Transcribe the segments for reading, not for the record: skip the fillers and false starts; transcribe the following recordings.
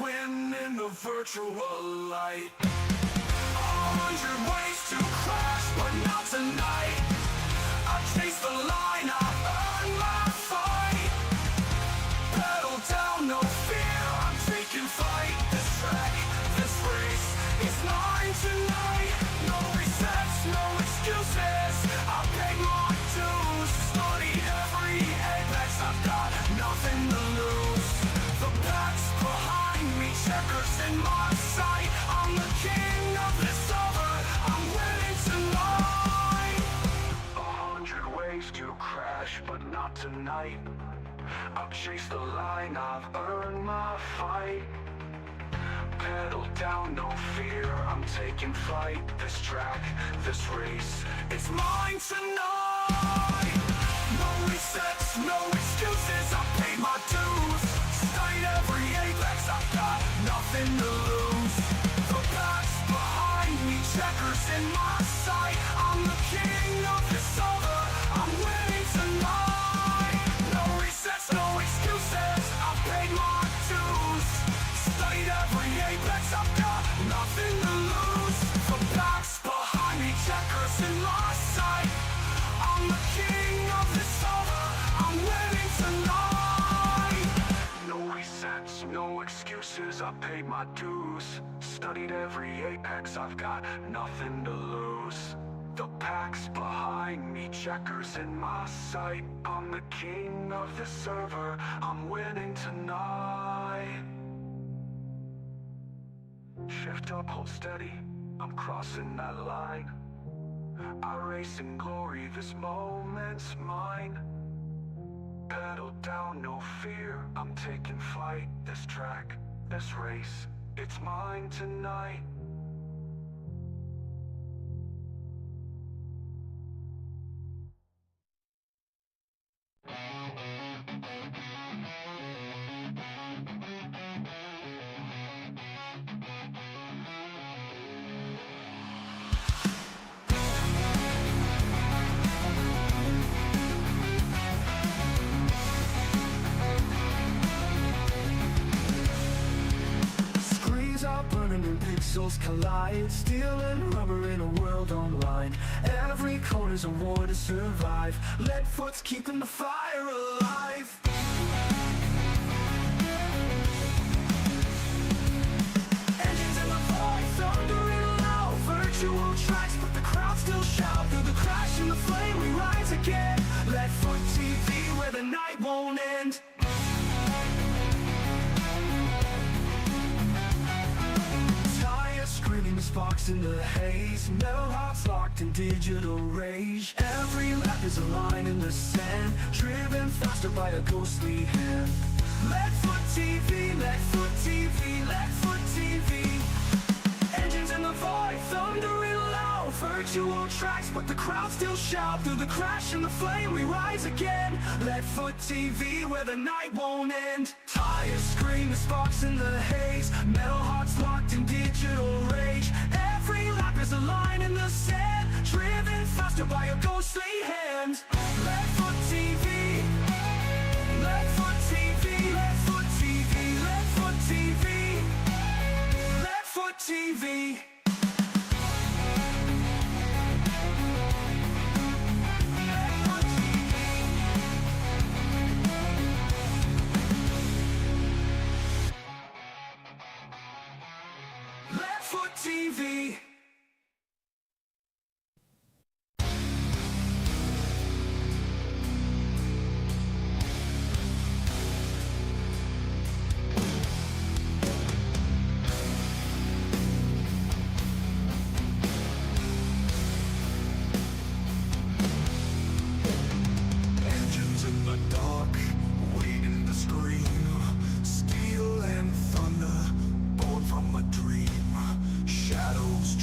win in the virtual light. 100 ways to crash, but not tonight. I chase the line, I earn my fight. Pedal down, no fear, I'm taking flight. This track, this race, is mine tonight. No resets, no excuses, I paid my dues. Studied every apex, I've got nothing to lose. The pack's behind me, checkers in my sight. I'm the king of this over, I'm winning tonight. 100 ways to crash, but not tonight. I've chased the line, I've earned my fight. Pedal down, no fear, I'm taking flight. This track, this race, it's mine tonight. No resets, no excuses, I paid my dues. Studied every apex, I've got nothing to lose. The pack's behind me, checkers in my sight. I'm the king of this over, I'm winning tonight. No resets, no excuses, I paid my dues. Studied every apex, I've got nothing to lose. The pack's behind me, checkers in my sight. I'm the king of this over, I'm winning tonight. No resets, no excuses, I paid my dues. Studied every apex, I've got nothing to lose. The pack's behind me, checkers in my sight. I'm the king of this server, I'm winning tonight. Shift up, hold steady, I'm crossing that line. I race in glory, this moment's mine. Pedal down, no fear, I'm taking flight. This track, this race, it's mine tonight. Burning when pixels collide. Steel and rubber in a world online. Every corner's a war to survive. Leadfoot's keeping the fire alive. Engines in the void, thundering loud. Virtual tracks, but the crowd still shout. Through the crash and the flame we rise again. Leadfoot TV, where the night won't end. Screaming sparks in the haze. Metal hearts locked in digital rage. Every lap is a line in the sand, driven faster by a ghostly hand. Leadfoot TV, Leadfoot TV, Leadfoot TV. Engines in the void, thundering loud. Virtual tracks, but the crowd still shout. Through the crash and the flame we rise again. Leadfoot TV, where the night won't end. Tires scream, the sparks in the haze. Metal hearts locked in digital rage. Every lap is a line in the sand, driven faster by a ghostly hand. Leadfoot TV, Leadfoot TV, Leadfoot TV, Leadfoot TV, Leadfoot TV. Leadfoot TV. Engines in the dark, waiting to scream. Steel and thunder, born from a dream. Shadows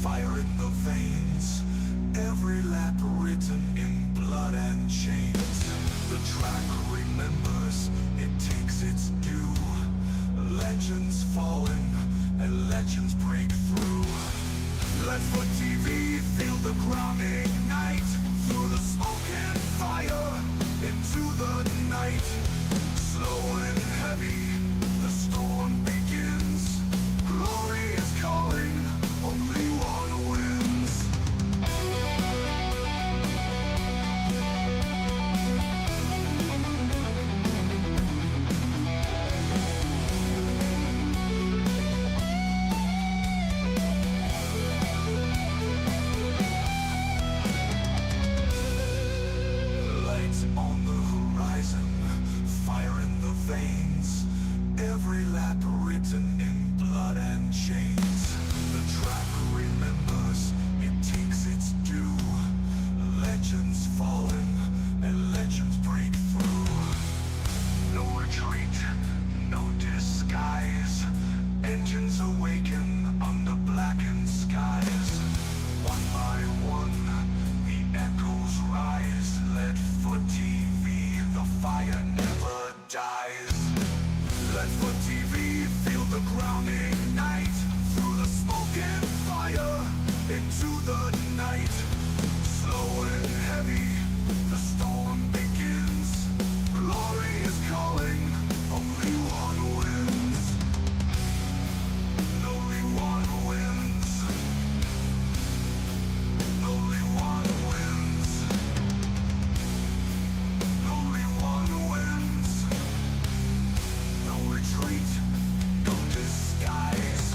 fire in the veins, every lap written in blood and chains. The track remembers, it takes its due. Legends falling and legends break through. Let's put TV, feel the ground ignite. Through the smoke and fire, into the night. Slow and heavy, the storm begins. Glory is calling, only one wins. Lights on the horizon, fire in the veins, every lap written in blood and chains. The track remembers, it takes its due. Legends fallen and legends break through. No retreat, no disguise. Engines awaken under blackened skies. One by one, the echoes rise. Let for TV, the fire never dies. Let for TV, feel the ground ignite. Through the smoke and fire, into the night. Slow and heavy, the storm begins. Glory is calling, only one wins. Only one wins. Only one wins. Only one wins. No retreat, no disguise.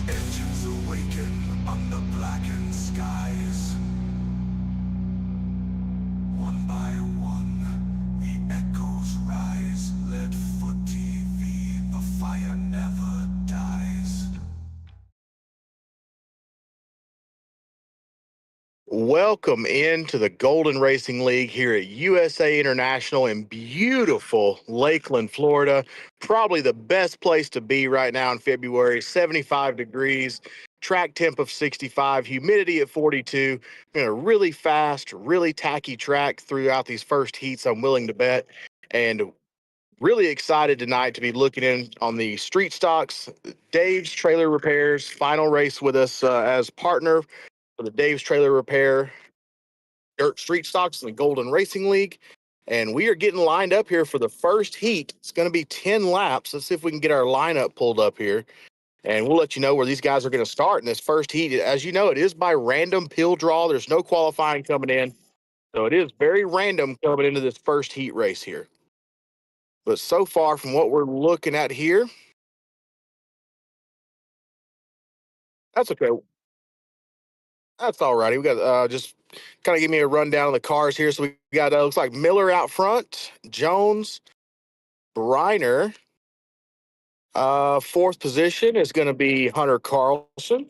Engines awaken under blackened skies. One by one, the echoes rise. Let for TV, the fire never dies. Welcome into the Golden Racing League here at USA International in beautiful Lakeland, Florida. Probably the best place to be right now in February. 75 degrees, track temp of 65, humidity at 42. In a really fast, really tacky track throughout these first heats, I'm willing to bet. And really excited tonight to be looking in on the street stocks. Dave's Trailer Repairs, final race with us as partner for the Dave's Trailer Repair Dirt Street Stocks in the Golden Racing League. And we are getting lined up here for the first heat. It's going to be 10 laps. Let's see if we can get our lineup pulled up here. And we'll let you know where these guys are going to start in this first heat. As you know, it is by random pill draw. There's no qualifying coming in. So it is very random coming into this first heat race here. But so far from what we're looking at here, that's okay. That's all righty. We got just kind of give me a rundown of the cars here. So we got looks like Miller out front, Jones, Briner. Fourth position is going to be Hunter Carlson.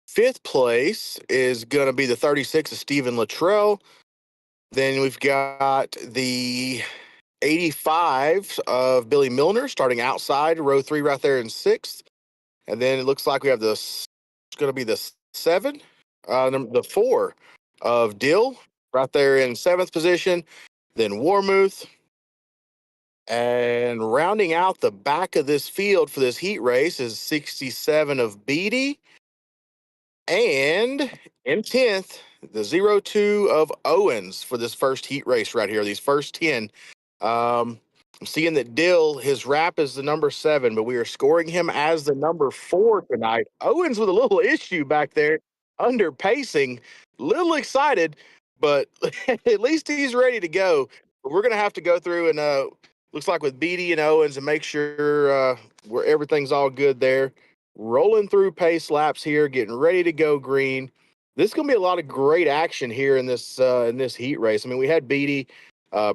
Fifth place is going to be the 36 of Stephen Luttrell. Then we've got the 85 of Billy Milner starting outside row 3 right there in sixth. And then it looks like we have it's going to be the 7, the 4 of Dill right there in 7th position. Then Warmouth. And rounding out the back of this field for this heat race is 67 of Beatty. And in 10th, the 02 of Owens for this first heat race right here, these first 10. I'm seeing that Dill, his wrap is the number 7, but we are scoring him as the number 4 tonight. Owens with a little issue back there, under pacing, little excited, but at least he's ready to go. But we're going to have to go through and looks like with Beatty and Owens and make sure where everything's all good there. Rolling through pace laps here, getting ready to go green. This is going to be a lot of great action here in this heat race. I mean, we had Beatty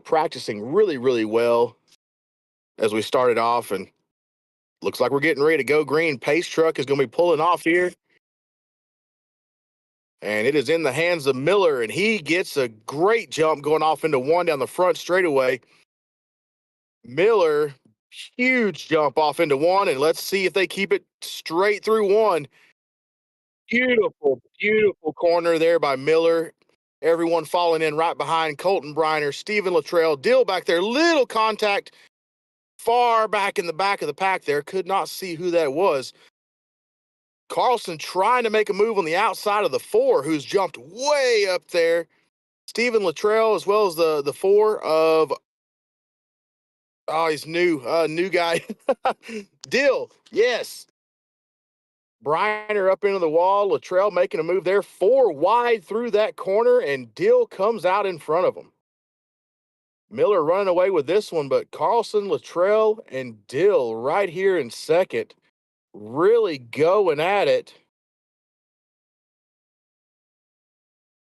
practicing really, really well as we started off, and looks like we're getting ready to go green. Pace truck is going to be pulling off here, and it is in the hands of Miller, and he gets a great jump going off into 1 down the front straightaway. Miller, huge jump off into 1, and let's see if they keep it straight through 1. Beautiful, beautiful corner there by Miller. Everyone falling in right behind Colton Briner, Stephen Luttrell, Dill back there. Little contact far back in the back of the pack there. Could not see who that was. Carlson trying to make a move on the outside of the 4, who's jumped way up there. Stephen Luttrell, as well as the 4 of, oh, he's new guy. Dill, yes. Briner up into the wall. Luttrell making a move there. 4 wide through that corner, and Dill comes out in front of him. Miller running away with this one, but Carlson, Luttrell, and Dill right here in second, really going at it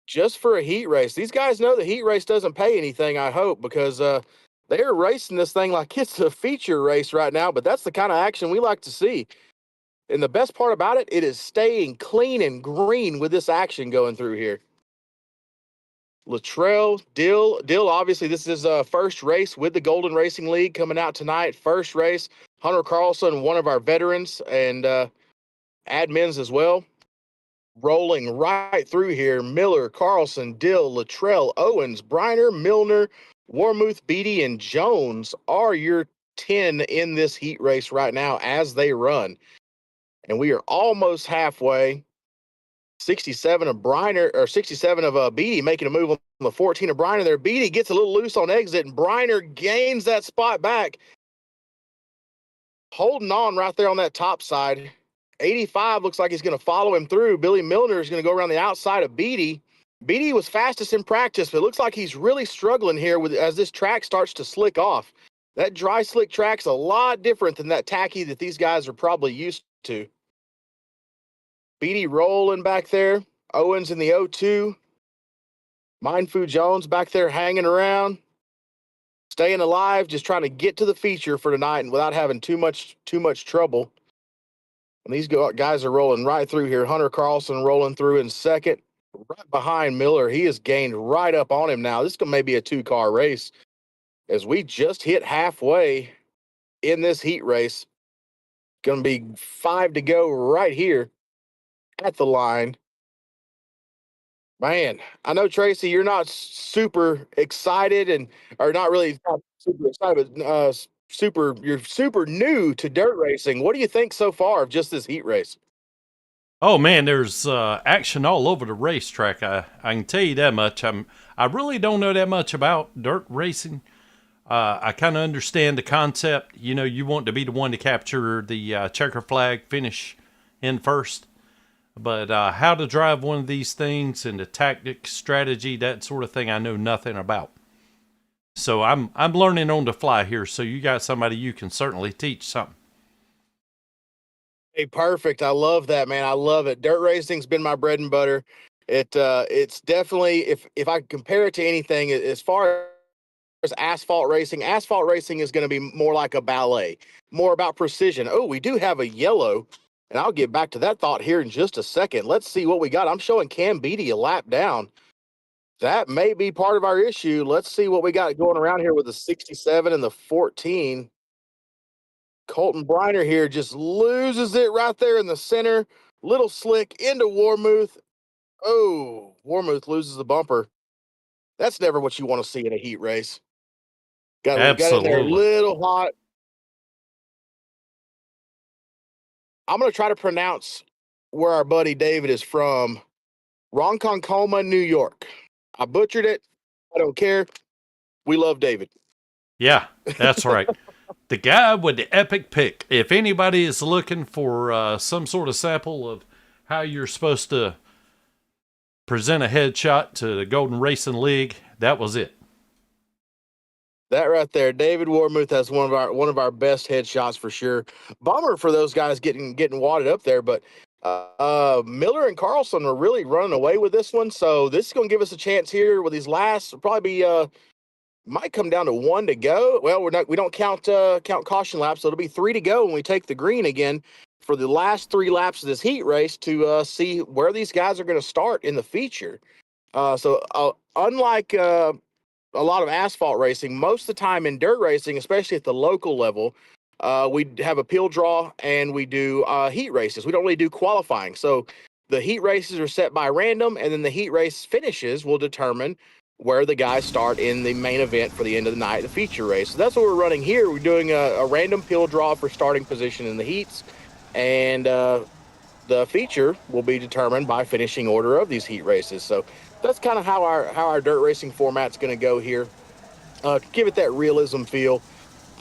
just for a heat race. These guys know the heat race doesn't pay anything, I hope, because they're racing this thing like it's a feature race right now, but that's the kind of action we like to see. And the best part about it, it is staying clean and green with this action going through here. Luttrell, Dill, obviously this is first race with the Golden Racing League coming out tonight. First race, Hunter Carlson, one of our veterans and admins as well. Rolling right through here, Miller, Carlson, Dill, Luttrell, Owens, Briner, Milner, Warmuth, Beatty, and Jones are your 10 in this heat race right now as they run. And we are almost halfway. 67 of Briner, or 67 of Beatty making a move on the 14 of Briner there. Beatty gets a little loose on exit, and Briner gains that spot back. Holding on right there on that top side. 85 looks like he's going to follow him through. Billy Milner is going to go around the outside of Beatty. Beatty was fastest in practice, but it looks like he's really struggling here with as this track starts to slick off. That dry slick track's a lot different than that tacky that these guys are probably used to. Beatty rolling back there. Owens in the 0-2. Mindfu Jones back there hanging around, staying alive, just trying to get to the feature for tonight and without having too much trouble. And these guys are rolling right through here. Hunter Carlson rolling through in second, right behind Miller. He has gained right up on him now. This is may be a 2-car race as we just hit halfway in this heat race. Going to be 5 to go right here at the line. Man, I know, Tracy, you're not super excited and are not really not super excited, but you're super new to dirt racing. What do you think so far of just this heat race? Oh man, there's action all over the racetrack. I can tell you that much. I really don't know that much about dirt racing. I kind of understand the concept. You know, you want to be the one to capture the checker flag, finish in first. But how to drive one of these things and the tactics, strategy, that sort of thing, I know nothing about. So I'm learning on the fly here. So you got somebody you can certainly teach something. Hey, perfect. I love that, man. I love it. Dirt racing's been my bread and butter. It's definitely, if I compare it to anything, as far as asphalt racing is going to be more like a ballet, more about precision. Oh, we do have a yellow, and I'll get back to that thought here in just a second. Let's see what we got. I'm showing Cam Beatty a lap down. That may be part of our issue. Let's see what we got going around here with the 67 and the 14. Colton Briner here just loses it right there in the center. Little slick into Warmuth. Oh, Warmuth loses the bumper. That's never what you want to see in a heat race. Got in there a Absolutely. little hot. I'm going to try to pronounce where our buddy David is from. Ronkonkoma, New York. I butchered it. I don't care. We love David. Yeah, that's right. The guy with the epic pick. If anybody is looking for some sort of sample of how you're supposed to present a headshot to the Golden Racing League, that was it. That right there, David Warmuth has one of our best headshots for sure. Bummer for those guys getting wadded up there, but Miller and Carlson are really running away with this one. So this is going to give us a chance here with these last probably be might come down to 1 to go. Well, we don't count caution laps, so it'll be 3 to go when we take the green again for the last 3 laps of this heat race to see where these guys are going to start in the feature. Unlike a lot of asphalt racing, most of the time in dirt racing, especially at the local level, we have a peel draw and we do heat races. We don't really do qualifying. So The heat races are set by random, and then the heat race finishes will determine where the guys start in the main event for the end of the night, the feature race. So that's what we're running here. We're doing a random pill draw for starting position in the heats, and the feature will be determined by finishing order of these heat races. So that's kind of how our dirt racing format's going to go here. Give it that realism feel.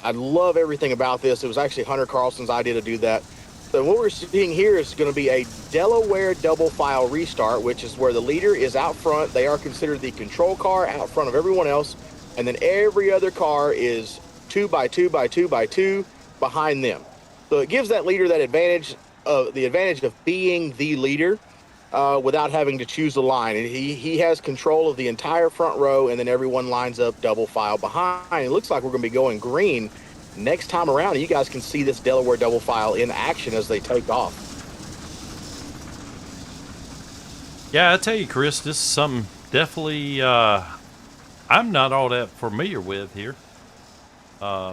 I love everything about this. It was actually Hunter Carlson's idea to do that. So what we're seeing here is going to be a Delaware double file restart, which is where the leader is out front. They are considered the control car out front of everyone else. And then every other car is 2x2x2x2 behind them. So it gives that leader that advantage of being the leader without having to choose a line. And he has control of the entire front row, and then everyone lines up double file behind. It looks like we're going to be going green next time around, and you guys can see this Delaware double file in action as they take off. Yeah, I tell you, Chris, this is something definitely I'm not all that familiar with here. I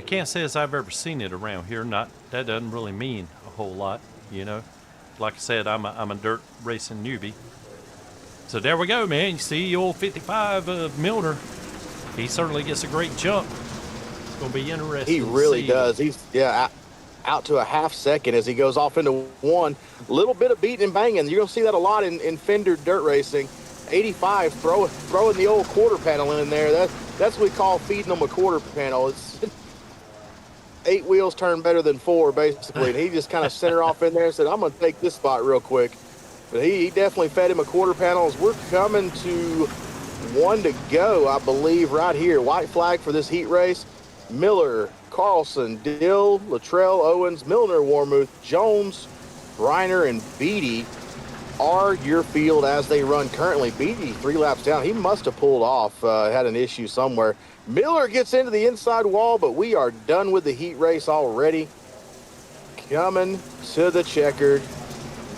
can't say as I've ever seen it around here. Not that doesn't really mean a whole lot, you know. Like I said, I'm a dirt racing newbie. So there we go, man. You see old 55 Milner. He certainly gets a great jump. It's gonna be interesting. He really to see. does. He's out to a half second as he goes off into one. Little bit of beating and banging. You're gonna see that a lot in Fender dirt racing. 85 throwing the old quarter panel in there. That's what we call feeding them a quarter panel. It's 8 wheels turn better than 4, basically. And he just kind of sent her off in there and said, I'm going to take this spot real quick. But he definitely fed him a quarter panel. As we're coming to 1 to go, I believe, right here. White flag for this heat race. Miller, Carlson, Dill, Luttrell, Owens, Milner, Warmuth, Jones, Reiner, and Beatty are your field as they run currently. Beatty 3 laps down. He must have pulled off, had an issue somewhere. Miller gets into the inside wall, but we are done with the heat race already. Coming to the checkered.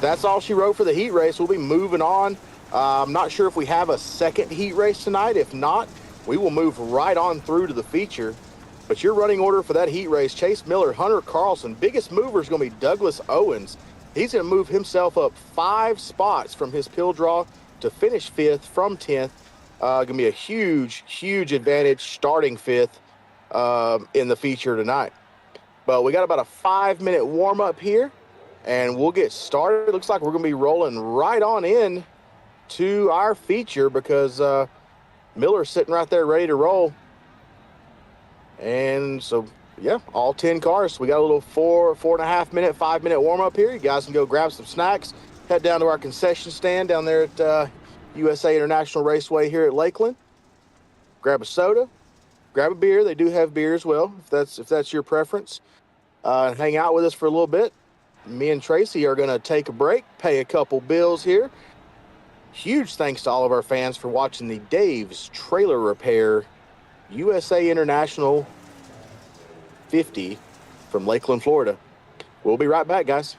That's all she wrote for the heat race. We'll be moving on. I'm not sure if we have a second heat race tonight. If not, we will move right on through to the feature. But your running order for that heat race, Chase Miller, Hunter Carlson. Biggest mover is going to be Douglas Owens. He's going to move himself up 5 spots from his pill draw to finish 5th from 10th. Going to be a huge, huge advantage starting 5th in the feature tonight. But we got about a 5-minute warm-up here, and we'll get started. It looks like we're going to be rolling right on in to our feature because Miller's sitting right there ready to roll. And so, yeah, all 10 cars. We got a little 4.5 minute, 5-minute warm-up here. You guys can go grab some snacks, head down to our concession stand down there at USA International Raceway here at Lakeland. Grab a soda, grab a beer. They do have beer as well, if that's your preference. Hang out with us for a little bit. Me and Tracy are going to take a break, pay a couple bills here. Huge thanks to all of our fans for watching the Dave's Trailer Repair USA International 50 from Lakeland, Florida. We'll be right back, guys.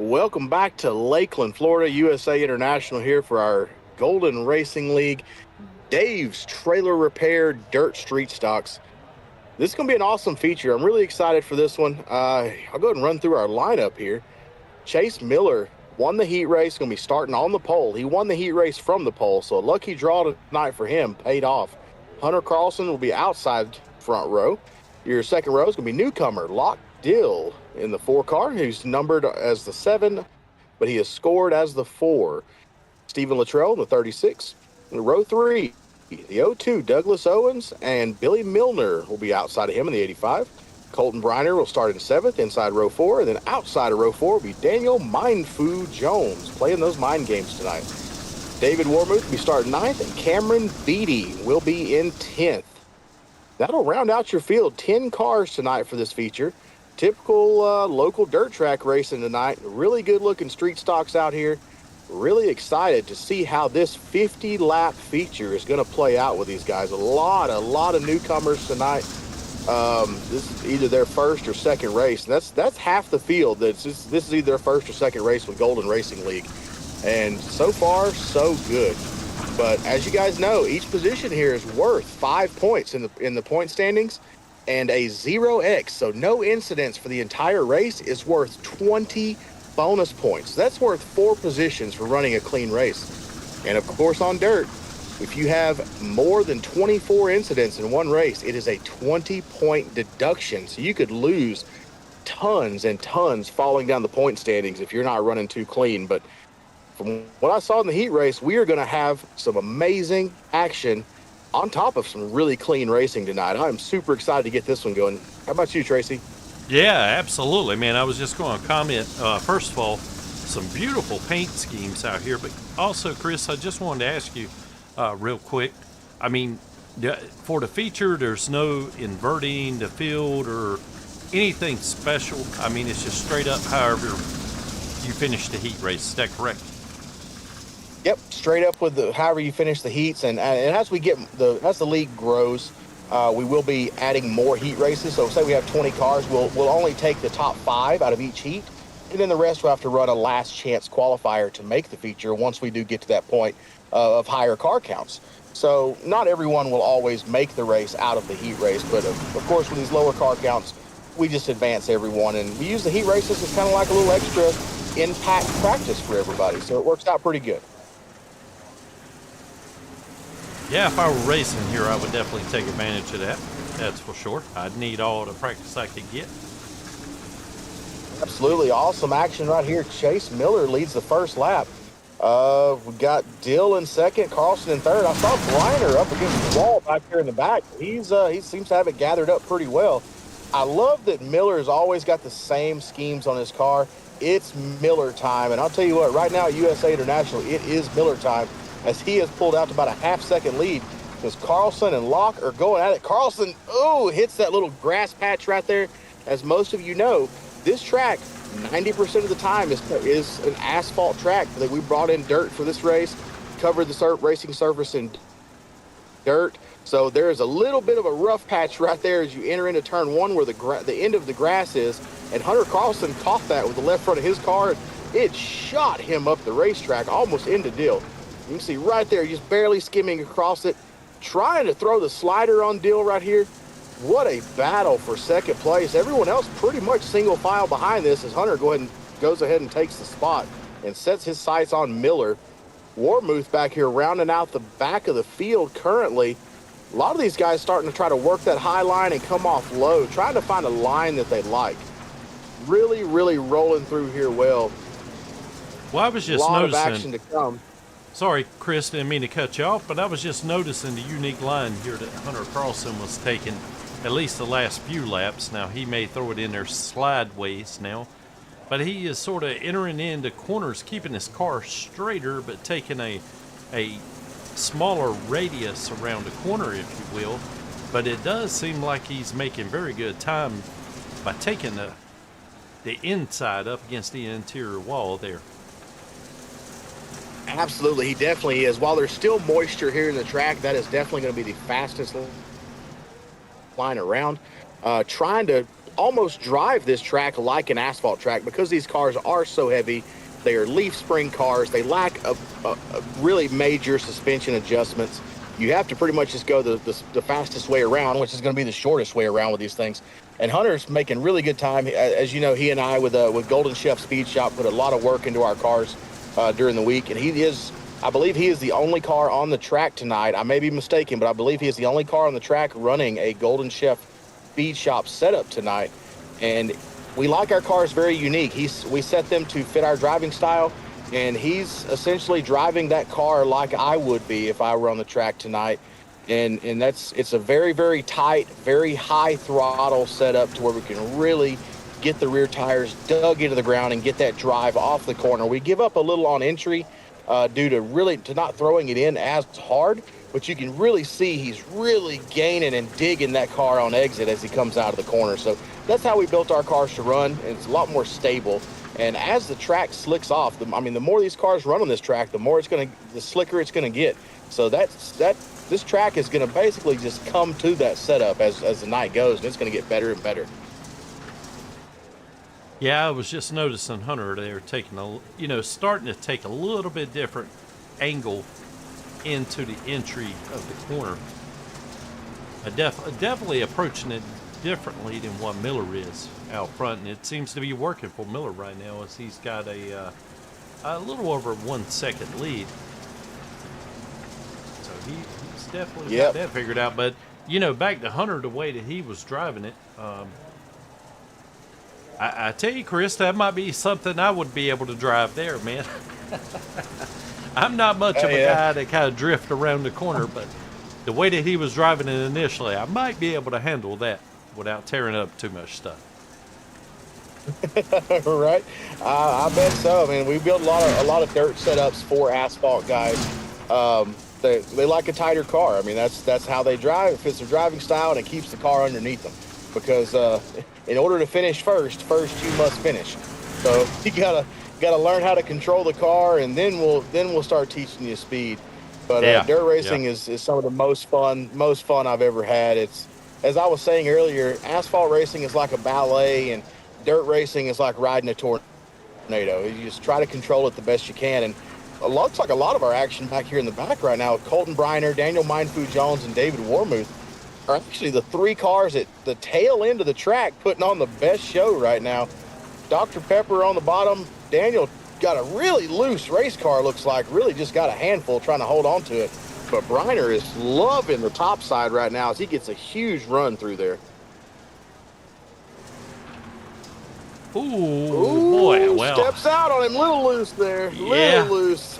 Welcome back to Lakeland, Florida, USA International here for our Golden Racing League Dave's Trailer Repair Dirt Street Stocks. This is going to be an awesome feature. I'm really excited for this one. I'll go ahead and run through our lineup here. Chase Miller won the heat race, going to be starting on the pole. He won the heat race from the pole, so a lucky draw tonight for him, paid off. Hunter Carlson will be outside front row. Your second row is going to be newcomer Locke Dill in the 4 car, who's numbered as the 7, but he is scored as the 4. Stephen Luttrell in the 36. In row 3, the 02 Douglas Owens and Billy Milner will be outside of him in the 85. Colton Briner will start in 7th inside row 4, and then outside of row 4 will be Daniel Mindfu Jones playing those mind games tonight. David Warmuth will be starting 9th, and Cameron Beatty will be in 10th. That'll round out your field. 10 cars tonight for this feature. Typical local dirt track racing tonight. Really good looking street stocks out here. Really excited to see how this 50-lap feature is going to play out with these guys. A lot of newcomers tonight. This is either their first or second race. And that's half the field. This is either their first or second race with Golden Racing League. And so far, so good. But as you guys know, each position here is worth 5 points in the point standings, and a 0x, so no incidents for the entire race, is worth 20 bonus points. That's worth 4 positions for running a clean race. And of course on dirt, if you have more than 24 incidents in one race, it is a 20-point deduction. So you could lose tons and tons falling down the point standings if you're not running too clean. But from what I saw in the heat race, we are going to have some amazing action on top of some really clean racing tonight. I'm super excited to get this one going. How about you, Tracy? Yeah, absolutely, man. I was just going to comment, first of all, some beautiful paint schemes out here, but also, Chris, I just wanted to ask you real quick. I mean, for the feature, there's no inverting the field or anything special. I mean, it's just straight up however you finish the heat race. Is that correct? Yep, straight up with however you finish the heats, and as the league grows, we will be adding more heat races. So say we have 20 cars, we'll only take the top 5 out of each heat, and then the rest will have to run a last chance qualifier to make the feature once we do get to that point of higher car counts. So not everyone will always make the race out of the heat race, but of course with these lower car counts, we just advance everyone, and we use the heat races as kind of like a little extra impact practice for everybody. So it works out pretty good. Yeah, if I were racing here, I would definitely take advantage of that. That's for sure. I'd need all the practice I could get. Absolutely awesome action right here. Chase Miller leads the first lap. We got Dill in second, Carlson in third. I saw Briner up against the wall back here in the back. He seems to have it gathered up pretty well. I love that Miller's always got the same schemes on his car. It's Miller time, and I'll tell you what, right now at USA International, it is Miller time, as he has pulled out to about a half-second lead because Carlson and Locke are going at it. Carlson, hits that little grass patch right there. As most of you know, this track, 90% of the time is an asphalt track that we brought in dirt for this race, covered the racing surface in dirt. So there is a little bit of a rough patch right there as you enter into turn 1 where the end of the grass is, and Hunter Carlson caught that with the left front of his car. It shot him up the racetrack, almost into Dill. You can see right there, just barely skimming across it, trying to throw the slider on Dill right here. What a battle for second place. Everyone else pretty much single file behind this as Hunter goes ahead and takes the spot and sets his sights on Miller. Warmuth back here rounding out the back of the field currently. A lot of these guys starting to try to work that high line and come off low, trying to find a line that they like. Really, really rolling through here well. Well, I was just a lot noticing. of action to come. Sorry, Chris, didn't mean to cut you off, but I was just noticing the unique line here that Hunter Carlson was taking at least the last few laps. Now, he may throw it in there slideways now, but he is sort of entering into corners, keeping his car straighter, but taking a smaller radius around the corner, if you will. But it does seem like he's making very good time by taking the inside up against the interior wall there. Absolutely, he definitely is. While there's still moisture here in the track, that is definitely going to be the fastest line around. Trying to almost drive this track like an asphalt track because these cars are so heavy. They are leaf spring cars. They lack a really major suspension adjustments. You have to pretty much just go the fastest way around, which is going to be the shortest way around with these things. And Hunter's making really good time. As you know, he and I with Golden Chef Speed Shop put a lot of work into our cars during the week, and I believe he is the only car on the track tonight. I may be mistaken, but I believe he is the only car on the track running a Golden Chef Speed Shop setup tonight. And we like our cars very unique. We set them to fit our driving style, and he's essentially driving that car like I would be if I were on the track tonight. And it's a very, very tight, very high throttle setup to where we can really get the rear tires dug into the ground and get that drive off the corner. We give up a little on entry due to not throwing it in as hard, but you can really see he's really gaining and digging that car on exit as he comes out of the corner. So that's how we built our cars to run, and it's a lot more stable. And as the track slicks off, the more these cars run on this track, the slicker it's gonna get. So this track is gonna basically just come to that setup as the night goes, and it's gonna get better and better. Yeah, I was just noticing Hunter there starting to take a little bit different angle into the entry of the corner. Definitely approaching it differently than what Miller is out front, and it seems to be working for Miller right now as he's got a little over 1 second lead. So he's definitely got that figured out. But back to Hunter, the way that he was driving it, I tell you, Chris, that might be something I would be able to drive there, man. I'm not much of a guy that kind of drift around the corner, but the way that he was driving it initially, I might be able to handle that without tearing up too much stuff. Right? I bet so. We build a lot of dirt setups for asphalt guys. They like a tighter car. That's how they drive. It fits their driving style, and it keeps the car underneath them. Because in order to finish first you must finish. So you gotta learn how to control the car, and then we'll start teaching you speed. But dirt racing is some of the most fun I've ever had. It's, as I was saying earlier, asphalt racing is like a ballet, and dirt racing is like riding a tornado. You just try to control it the best you can. And it looks like a lot of our action back here in the back right now, Colton Briner, Daniel Mindfu Jones, and David Warmuth, are actually the three cars at the tail end of the track putting on the best show right now. Dr. Pepper on the bottom. Daniel got a really loose race car, looks like, really just got a handful trying to hold on to it. But Briner is loving the top side right now as he gets a huge run through there. Ooh, boy, well. Steps out on him, little loose there. Little loose.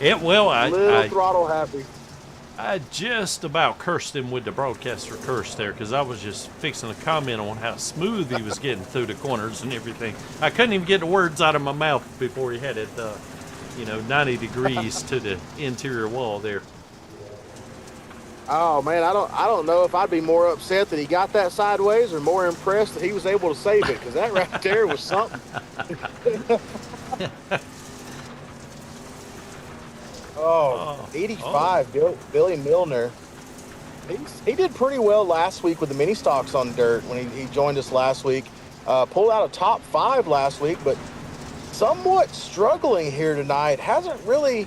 I throttle happy. I just about cursed him with the broadcaster curse there, because I was just fixing to comment on how smooth he was getting through the corners and everything. I couldn't even get the words out of my mouth before he had it, 90 degrees to the interior wall there. Oh man, I don't know if I'd be more upset that he got that sideways or more impressed that he was able to save it, because that right there was something. Oh, 85, Billy Milner. He did pretty well last week with the mini stocks on dirt when he joined us last week. Pulled out a top 5 last week, but somewhat struggling here tonight. Hasn't really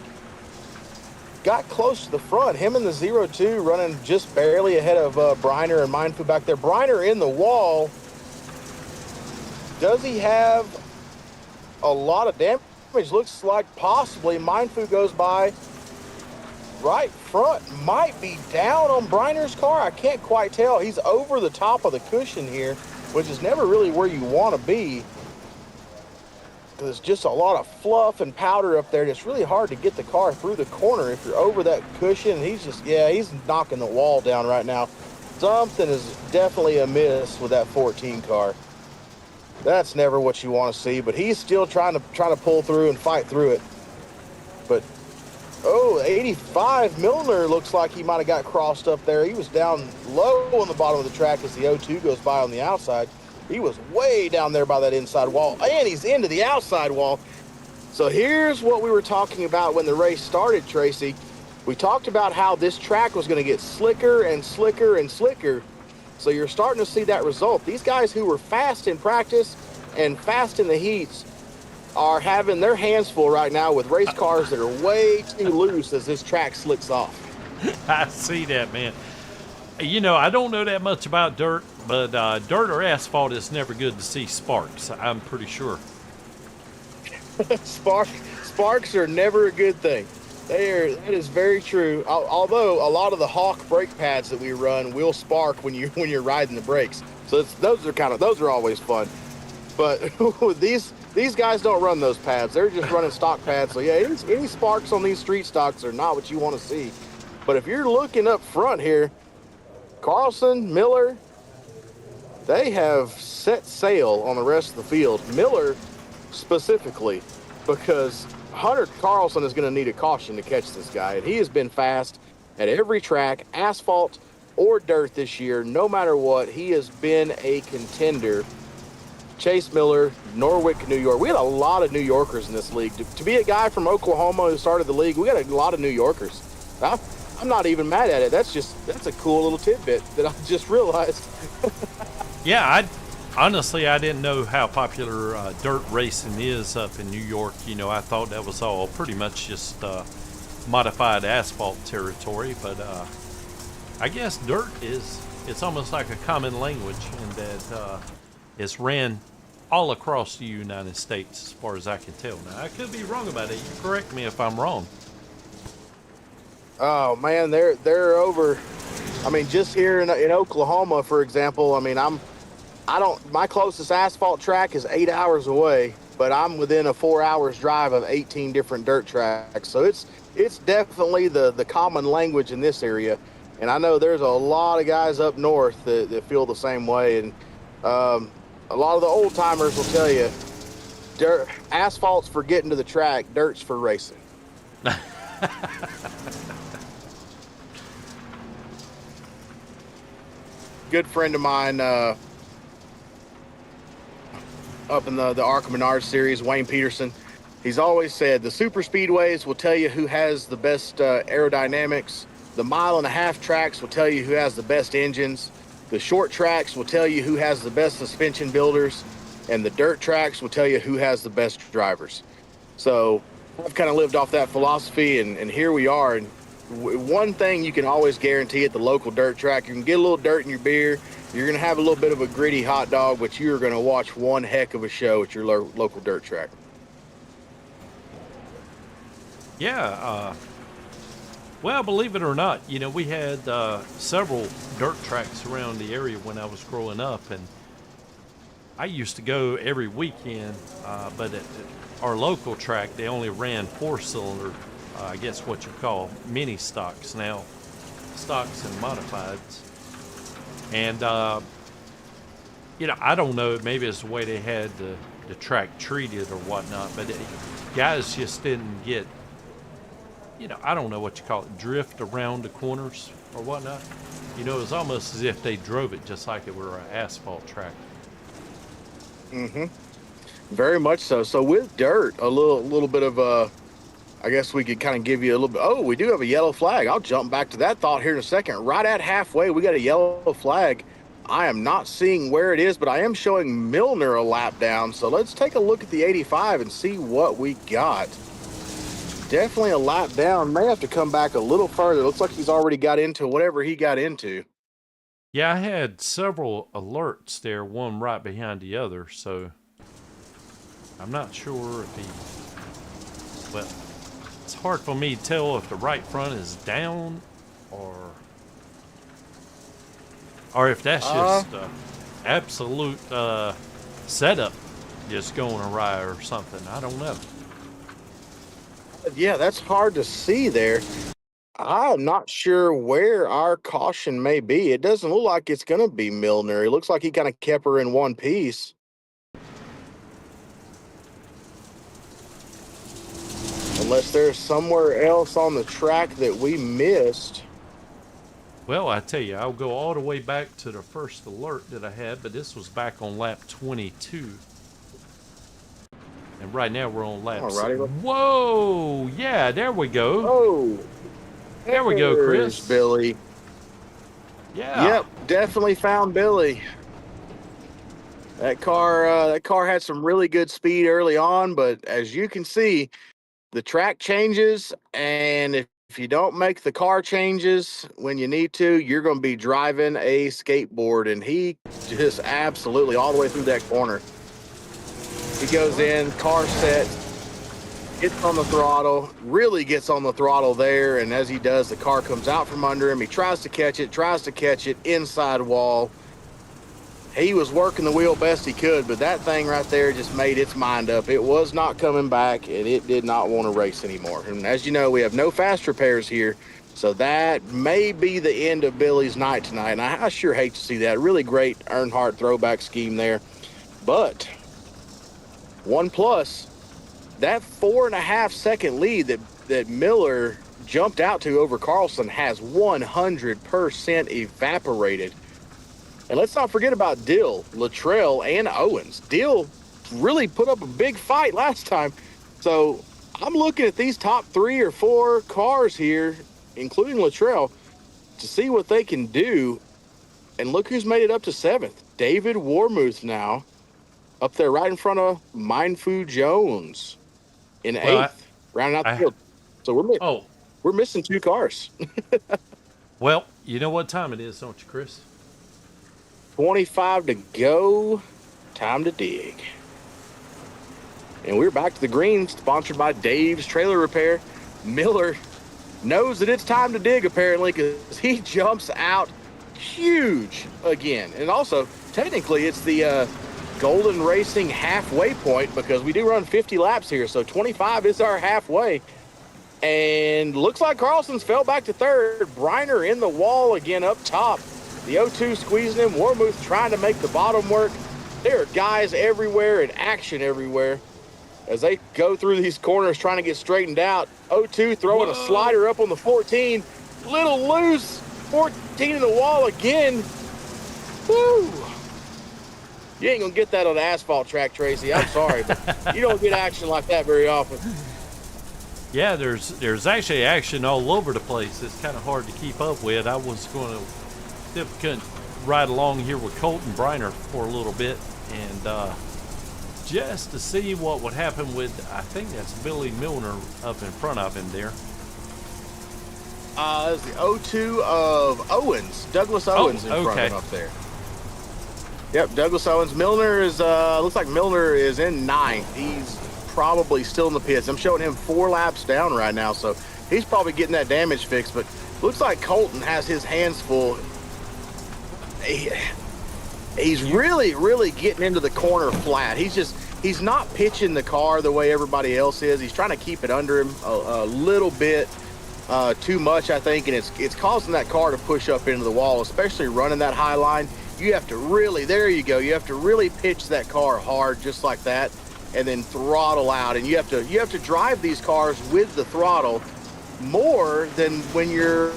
got close to the front. Him and the 0-2 running just barely ahead of Briner and Mindfu back there. Briner in the wall. Does he have a lot of damage? Looks like possibly Mindfu goes by right front. Might be down on Briner's car. I can't quite tell. He's over the top of the cushion here, which is never really where you want to be. There's just a lot of fluff and powder up there. It's really hard to get the car through the corner if you're over that cushion. He's knocking the wall down right now. Something is definitely amiss with that 14 car. That's never what you want to see, but he's still trying to pull through and fight through it. But 85 Milner looks like he might have got crossed up there. He was down low on the bottom of the track as the 0-2 goes by on the outside. He was way down there by that inside wall, and he's into the outside wall. So here's what we were talking about when the race started, Tracy. We talked about how this track was going to get slicker and slicker and slicker. So you're starting to see that result. These guys who were fast in practice and fast in the heats are having their hands full right now with race cars that are way too loose as this track slicks off. I see that, man. You know, I don't know that much about dirt, but dirt or asphalt is never good to see sparks. I'm pretty sure. Sparks are never a good thing. That is very true. Although a lot of the Hawk brake pads that we run will spark when you're riding the brakes. So those are always fun. But these guys don't run those pads. They're just running stock pads. So yeah, any sparks on these street stocks are not what you want to see. But if you're looking up front here, Carlson, Miller, they have set sail on the rest of the field. Miller specifically, because Hunter Carlson is going to need a caution to catch this guy. And he has been fast at every track, asphalt or dirt this year. No matter what, he has been a contender. Chase Miller, Norwich, New York. We had a lot of New Yorkers in this league. To be a guy from Oklahoma who started the league, we got a lot of New Yorkers. I'm not even mad at it. That's a cool little tidbit that I just realized. Yeah, honestly, I didn't know how popular dirt racing is up in New York. You know, I thought that was all pretty much just modified asphalt territory. But I guess dirt it's almost like a common language in that it's ran all across the United States, as far as I can tell. Now, I could be wrong about it. You correct me if I'm wrong. Oh man, they're over. I mean, just here in Oklahoma, for example. I mean, my closest asphalt track is 8 hours away, but I'm within a 4 hours drive of 18 different dirt tracks. So it's definitely the common language in this area. And I know there's a lot of guys up north that feel the same way. And a lot of the old timers will tell you, asphalt's for getting to the track, dirt's for racing. Good friend of mine up in the Arca Menard series, Wayne Peterson, he's always said the super speedways will tell you who has the best aerodynamics. The 1.5 mile tracks will tell you who has the best engines. The short tracks will tell you who has the best suspension builders. And the dirt tracks will tell you who has the best drivers. So I've kind of lived off that philosophy, and here we are. And one thing you can always guarantee at the local dirt track, you can get a little dirt in your beer, you're going to have a little bit of a gritty hot dog, but you're going to watch one heck of a show at your local dirt track. Yeah, well, believe it or not, you know, we had several dirt tracks around the area when I was growing up, and I used to go every weekend, but at our local track, they only ran 4-cylinder, I guess what you call mini stocks now, stocks and modifieds. And, you know, I don't know, maybe it's the way they had the track treated or whatnot, but guys just didn't get, you know, I don't know what you call it, drift around the corners or whatnot. You know, it was almost as if they drove it just like it were an asphalt track. Mm-hmm. Very much so. So with dirt, a little bit of I guess we could kind of give you a little bit. Oh, we do have a yellow flag. I'll jump back to that thought here in a second. Right at halfway, we got a yellow flag. I am not seeing where it is, but I am showing Milner a lap down. So let's take a look at the 85 and see what we got. Definitely a lap down. May have to come back a little further. Looks like he's already got into whatever he got into. Yeah, I had several alerts there, one right behind the other, so I'm not sure if he, well, it's hard for me to tell if the right front is down or if that's just absolute setup just going awry or something. I don't know. Yeah, that's hard to see there. I'm not sure where our caution may be. It doesn't look like it's going to be Milner. It looks like he kind of kept her in one piece. Unless there's somewhere else on the track that we missed. Well, I tell you, I'll go all the way back to the first alert that I had, but this was back on lap 22. And right now we're on lap. Whoa! Yeah, there we go. Oh, there we go, Chris. Billy. Yeah. Yep, definitely found Billy. That car had some really good speed early on, but as you can see, the track changes, and if you don't make the car changes when you need to, you're going to be driving a skateboard. And he just absolutely all the way through that corner. He goes in, car sets, gets on the throttle, really gets on the throttle there, and as he does, the car comes out from under him. He tries to catch it, inside wall. He was working the wheel best he could, but that thing right there just made its mind up. It was not coming back, and it did not want to race anymore. And as you know, we have no fast repairs here, so that may be the end of Billy's night tonight. And I sure hate to see that. Really great Earnhardt throwback scheme there. But one plus, that 4.5 second lead that Miller jumped out to over Carlson has 100% evaporated. And let's not forget about Dill, Luttrell, and Owens. Dill really put up a big fight last time. So I'm looking at these top 3 or 4 cars here, including Luttrell, to see what they can do. And look who's made it up to 7th. David Warmuth now up there right in front of Mindfu Jones in Well, 8th, rounding out the I field. So oh, we're missing 2 cars. well, you know what time it is, don't you, Chris? 25 to go. Time to dig. And we're back to the green, sponsored by Dave's Trailer Repair. Miller knows that it's time to dig, apparently, because he jumps out huge again. And also, technically, it's the Golden Racing halfway point, because we do run 50 laps here, so 25 is our halfway. And looks like Carlson's fell back to 3rd. Briner in the wall again up top. The 0-2 squeezing him. Warmuth trying to make the bottom work. There are guys everywhere and action everywhere as they go through these corners trying to get straightened out. 0-2 throwing a slider up on the 14. Little loose. 14 in the wall again. Woo! You ain't going to get that on the asphalt track, Tracy. I'm sorry, but you don't get action like that very often. Yeah, there's actually action all over the place. It's kind of hard to keep up with. I was going to couldn't ride along here with Colton Briner for a little bit, and just to see what would happen with, I think that's Billy Milner up in front of him there. That's the 0-2 of Owens, Douglas Owens in front of him up there. Yep, Douglas Owens. Milner is, looks like Milner is in 9th. He's probably still in the pits. I'm showing him 4 laps down right now, so he's probably getting that damage fixed, but looks like Colton has his hands full. He's really getting into the corner flat. He's not pitching the car the way everybody else is. He's trying to keep it under him a little bit too much, I think, and it's causing that car to push up into the wall, especially running that high line. You have to really, there you go, you have to really pitch that car hard just like that and then throttle out. And you have to drive these cars with the throttle more than when you're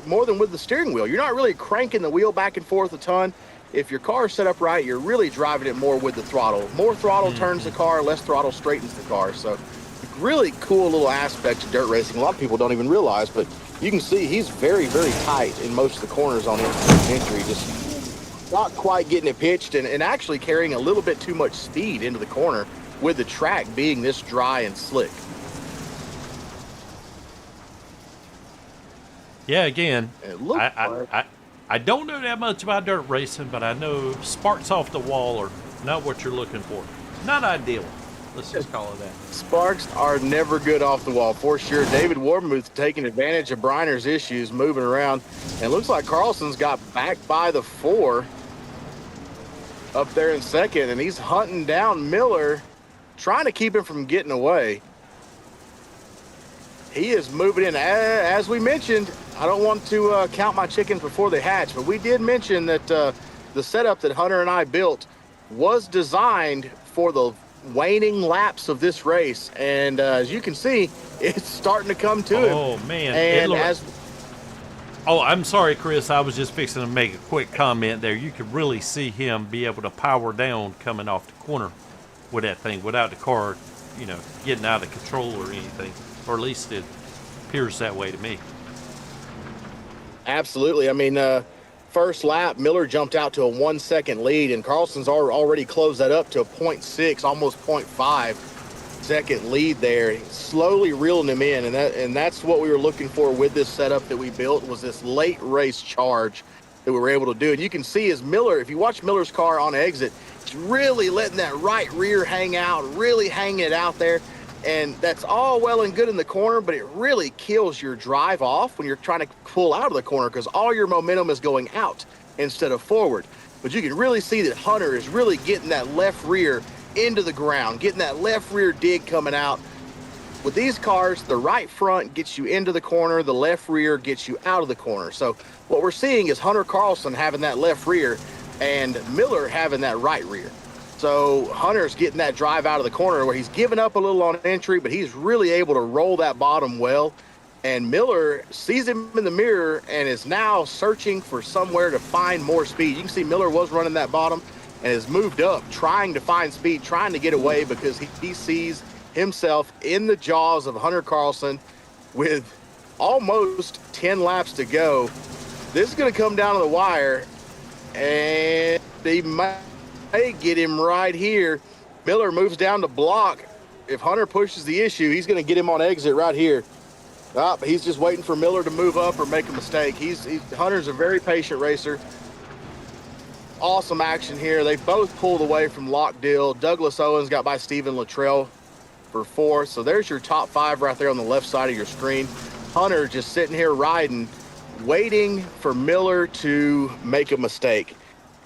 more than with the steering wheel. You're not really cranking the wheel back and forth a ton. If your car's set up right, you're really driving it more with the throttle. More throttle turns the car, less throttle straightens the car. So really cool little aspect to dirt racing. A lot of people don't even realize, but you can see he's very tight in most of the corners on entry. Just not quite getting it pitched and actually carrying a little bit too much speed into the corner with the track being this dry and slick. Yeah, again, I I don't know that much about dirt racing, but I know sparks off the wall are not what you're looking for. Not ideal. Let's just call it that. Sparks are never good off the wall, for sure. David Warmuth taking advantage of Briner's issues, moving around. And it looks like Carlson's got back by the 4 up there in 2nd, and he's hunting down Miller, trying to keep him from getting away. He is moving in. As we mentioned, I don't want to count my chickens before they hatch, but we did mention that the setup that Hunter and I built was designed for the waning laps of this race. And as you can see, it's starting to come to him. Oh, man. And Oh, I'm sorry, Chris. I was just fixing to make a quick comment there. You could really see him be able to power down coming off the corner with that thing without the car, getting out of control or anything. Or at least it appears that way to me. Absolutely. I mean, first lap, Miller jumped out to a 1 second lead, and Carlson's already closed that up to a .6, almost .5 second lead there, slowly reeling him in, and that's what we were looking for with this setup that we built, was this late race charge that we were able to do. And you can see as Miller, if you watch Miller's car on exit, he's really letting that right rear hang out, really hanging it out there. And that's all well and good in the corner, but it really kills your drive off when you're trying to pull out of the corner, because all your momentum is going out instead of forward. But you can really see that Hunter is really getting that left rear into the ground, getting that left rear dig coming out. With these cars, the right front gets you into the corner, the left rear gets you out of the corner. So what we're seeing is Hunter Carlson having that left rear and Miller having that right rear. So Hunter's getting that drive out of the corner where he's giving up a little on entry, but he's really able to roll that bottom well. And Miller sees him in the mirror and is now searching for somewhere to find more speed. You can see Miller was running that bottom and has moved up, trying to find speed, trying to get away, because he sees himself in the jaws of Hunter Carlson with almost 10 laps to go. This is going to come down to the wire, and he might get him right here. Miller moves down to block. If Hunter pushes the issue, he's going to get him on exit right here. He's just waiting for Miller to move up or make a mistake. Hunter's a very patient racer. Awesome action here. They both pulled away from Lockdill. Douglas Owens got by Stephen Luttrell for fourth. So there's your top five right there on the left side of your screen. Hunter just sitting here riding, waiting for Miller to make a mistake.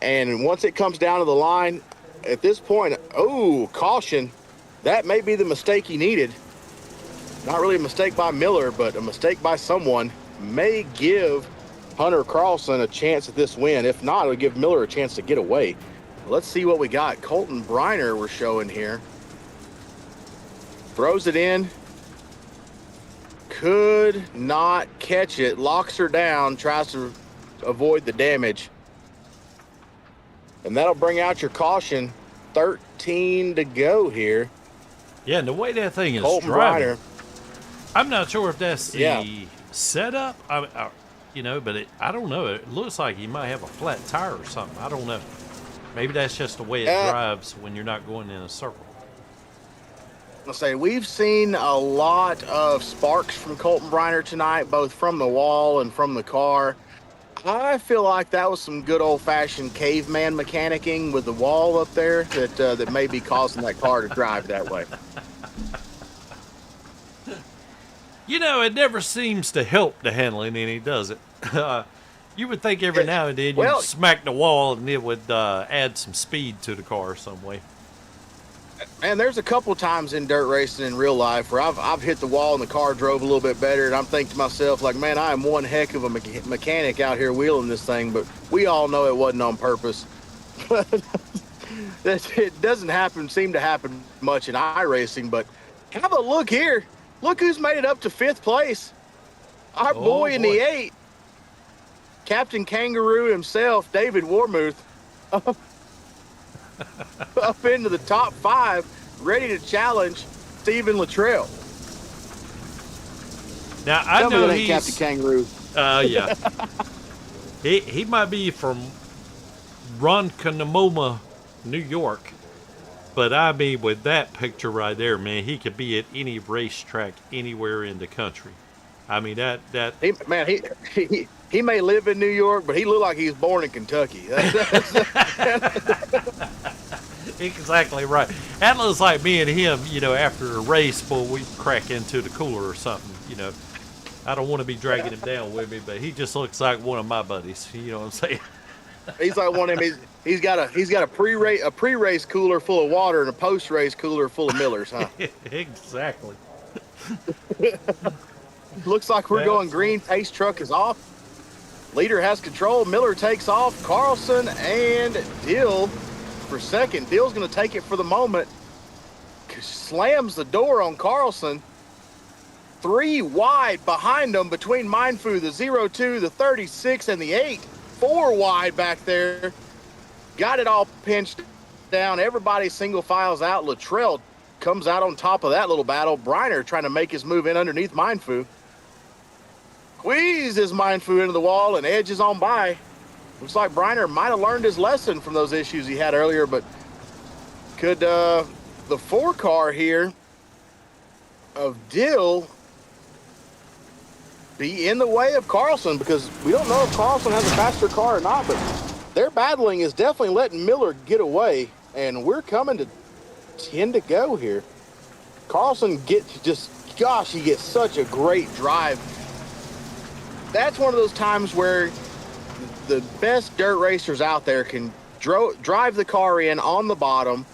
And once it comes down to the line, at this point, caution. That may be the mistake he needed. Not really a mistake by Miller, but a mistake by someone may give Hunter Carlson a chance at this win. If not, it'll give Miller a chance to get away. Let's see what we got. Colton Briner we're showing here. Throws it in. Could not catch it. Locks her down. Tries to avoid the damage. And that'll bring out your caution. 13 to go here. Yeah, and the way that thing is Colton driving, Briner. I'm not sure if that's the setup, but I don't know. It looks like he might have a flat tire or something. I don't know. Maybe that's just the way it drives when you're not going in a circle. I'll say we've seen a lot of sparks from Colton Briner tonight, both from the wall and from the car. I feel like that was some good old-fashioned caveman mechanicking with the wall up there that may be causing that car to drive that way. You know, it never seems to help the handling any, does it? You would think every now and then you'd smack the wall and it would add some speed to the car some way. And there's a couple times in dirt racing in real life where I've hit the wall and the car drove a little bit better, and I'm thinking to myself, like, man, I am one heck of a mechanic out here wheeling this thing, but we all know it wasn't on purpose. It doesn't seem to happen much in iRacing, but have a look here. Look who's made it up to 5th place. Our boy in the 8. Captain Kangaroo himself, David Warmuth, up into the top 5, ready to challenge Stephen Luttrell. Now, I know he's Captain Kangaroo. Yeah. he might be from Ronkonkoma, New York. But I mean, with that picture right there, man, he could be at any racetrack anywhere in the country. I mean, he may live in New York, but he looked like he was born in Kentucky. Exactly right. That looks like me and him, after a race, boy, we crack into the cooler or something, I don't want to be dragging him down with me, but he just looks like one of my buddies. You know what I'm saying? He's like one of them. He's got a pre-race cooler full of water and a post-race cooler full of Millers, huh? Exactly. Looks like we're going green. Pace truck is off. Leader has control. Miller takes off. Carlson and Dill for second. Dill's going to take it for the moment. Slams the door on Carlson. 3 wide behind them between Mindfu, the 02, the 36, and the 8. 4 wide back there. Got it all pinched down. Everybody single files out. Luttrell comes out on top of that little battle. Briner trying to make his move in underneath Mindfu. squeezed his mind flew into the wall and edges on by. Looks like Briner might have learned his lesson from those issues he had earlier, but could the 4 car here of Dill be in the way of Carlson? Because we don't know if Carlson has a faster car or not, but their battling is definitely letting Miller get away, and we're coming to 10 to go here. Carlson gets gosh, he gets such a great drive. That's one of those times where the best dirt racers out there can drive the car in on the bottom.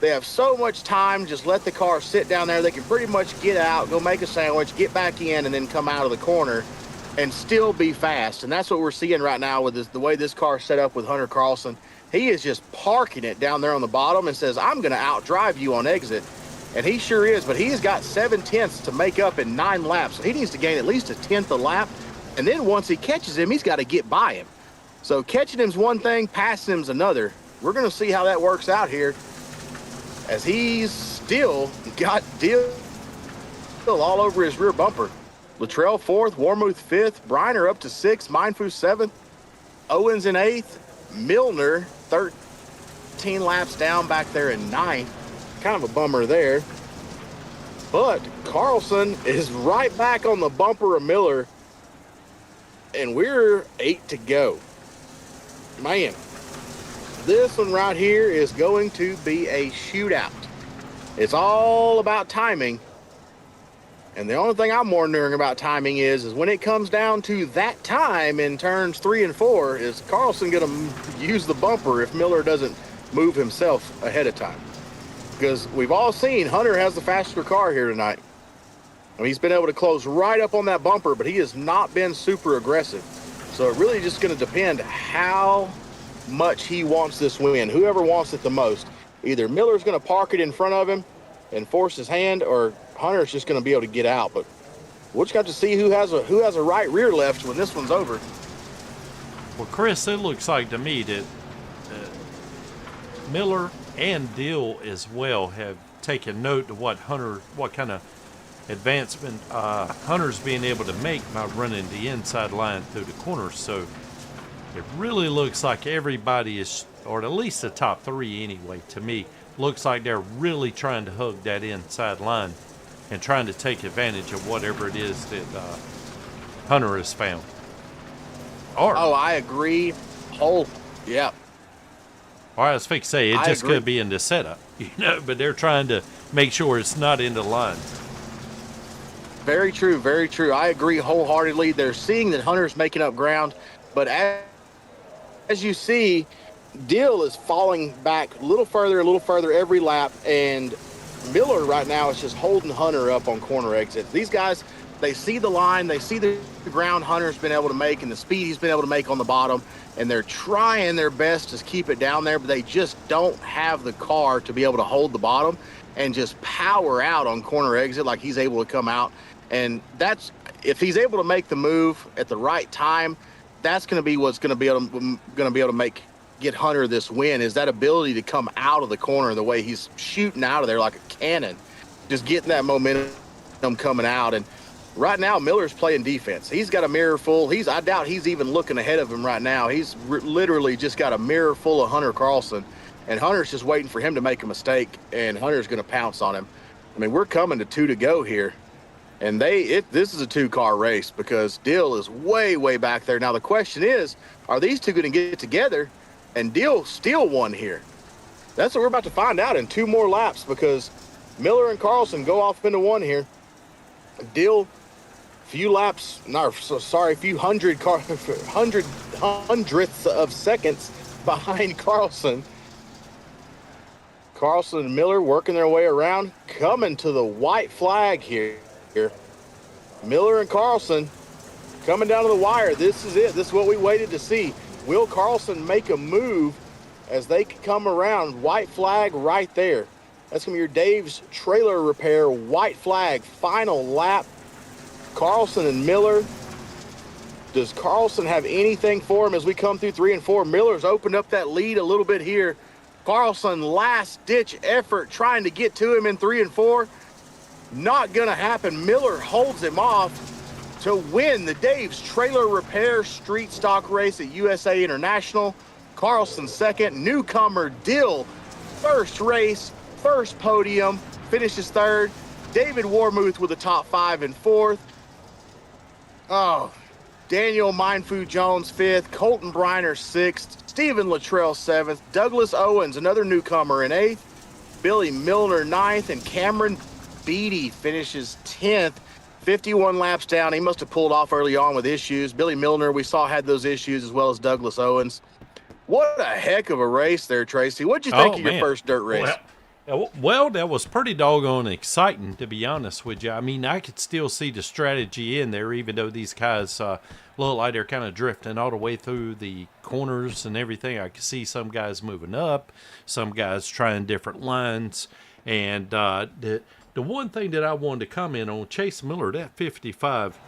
They have so much time, just let the car sit down there. They can pretty much get out, go make a sandwich, get back in, and then come out of the corner and still be fast. And that's what we're seeing right now with the way this car is set up with Hunter Carlson. He is just parking it down there on the bottom and says, I'm going to outdrive you on exit. And he sure is, but he's got 7/10 to make up in 9 laps. So he needs to gain at least a 1/10 a lap. And then once he catches him, he's got to get by him. So catching him's one thing, passing him's another. We're going to see how that works out here, as he's still got Dill all over his rear bumper. Luttrell 4th, Warmuth 5th, Briner up to 6th, Mindfu 7th, Owens in 8th, Milner 13 laps down back there in 9th. Kind of a bummer there. But Carlson is right back on the bumper of Miller, and we're 8 to go. Man, this one right here is going to be a shootout. It's all about timing. And the only thing I'm wondering about timing is when it comes down to that time in turns 3 and 4, is Carlson going to use the bumper if Miller doesn't move himself ahead of time? Because we've all seen Hunter has the faster car here tonight. I mean, he's been able to close right up on that bumper, but he has not been super aggressive. So it really just going to depend how much he wants this win. Whoever wants it the most. Either Miller's going to park it in front of him and force his hand, or Hunter's just going to be able to get out. But we'll just have to see who has a right rear left when this one's over. Well, Chris, it looks like to me that Miller and Dill as well have taken note of what kind of advancement Hunter's being able to make by running the inside line through the corners. So it really looks like everybody is, or at least the top 3 anyway, to me, looks like they're really trying to hug that inside line and trying to take advantage of whatever it is that Hunter has found. I agree. Yeah. Or I was fixing to say, it just could be in the setup, but they're trying to make sure it's not in the line. Very true, very true. I agree wholeheartedly. They're seeing that Hunter's making up ground, but as you see, Dill is falling back a little further every lap, and Miller right now is just holding Hunter up on corner exits. These guys, they see the line, they see the ground Hunter's been able to make and the speed he's been able to make on the bottom, and they're trying their best to keep it down there, but they just don't have the car to be able to hold the bottom and just power out on corner exit like he's able to come out. And that's, if he's able to make the move at the right time, that's going to be what's going to be able to get Hunter this win, is that ability to come out of the corner the way he's shooting out of there like a cannon, just getting that momentum coming out. And right now, Miller's playing defense. He's got a mirror full. I doubt he's even looking ahead of him right now. He's literally just got a mirror full of Hunter Carlson, and Hunter's just waiting for him to make a mistake, and Hunter's going to pounce on him. I mean, we're coming to 2 to go here, and this is a 2-car race because Dill is way, way back there. Now, the question is, are these two going to get together and Dill steal one here? That's what we're about to find out in 2 more laps, because Miller and Carlson go off into 1 here. Dill, few hundredths of seconds behind Carlson. Carlson and Miller working their way around, coming to the white flag here. Miller and Carlson coming down to the wire. This is it. This is what we waited to see. Will Carlson make a move as they come around? White flag right there. That's going to be your Dave's Trailer Repair white flag. Final lap. Carlson and Miller. Does Carlson have anything for him as we come through 3 and 4? Miller's opened up that lead a little bit here. Carlson, last-ditch effort trying to get to him in 3 and 4. Not going to happen. Miller holds him off. to win the Dave's Trailer Repair Street Stock Race at USA International. Carlson second, newcomer Dill first race, first podium, finishes third. David Warmuth with the top 5 and fourth. Oh, Daniel Mindfood Jones fifth, Colton Briner sixth, Stephen Luttrell seventh, Douglas Owens, another newcomer, in eighth, Billy Milner ninth, and Cameron Beatty finishes 10th. 51 laps down. He must have pulled off early on with issues. Billy Milner, we saw, had those issues, as well as Douglas Owens. What a heck of a race there, Tracy. What'd you think of your first dirt race? Well, that was pretty doggone exciting, to be honest with you. I mean, I could still see the strategy in there, even though these guys look like they're kind of drifting all the way through the corners and everything. I could see some guys moving up, some guys trying different lines. And the one thing that I wanted to comment on, Chase Miller, that 55,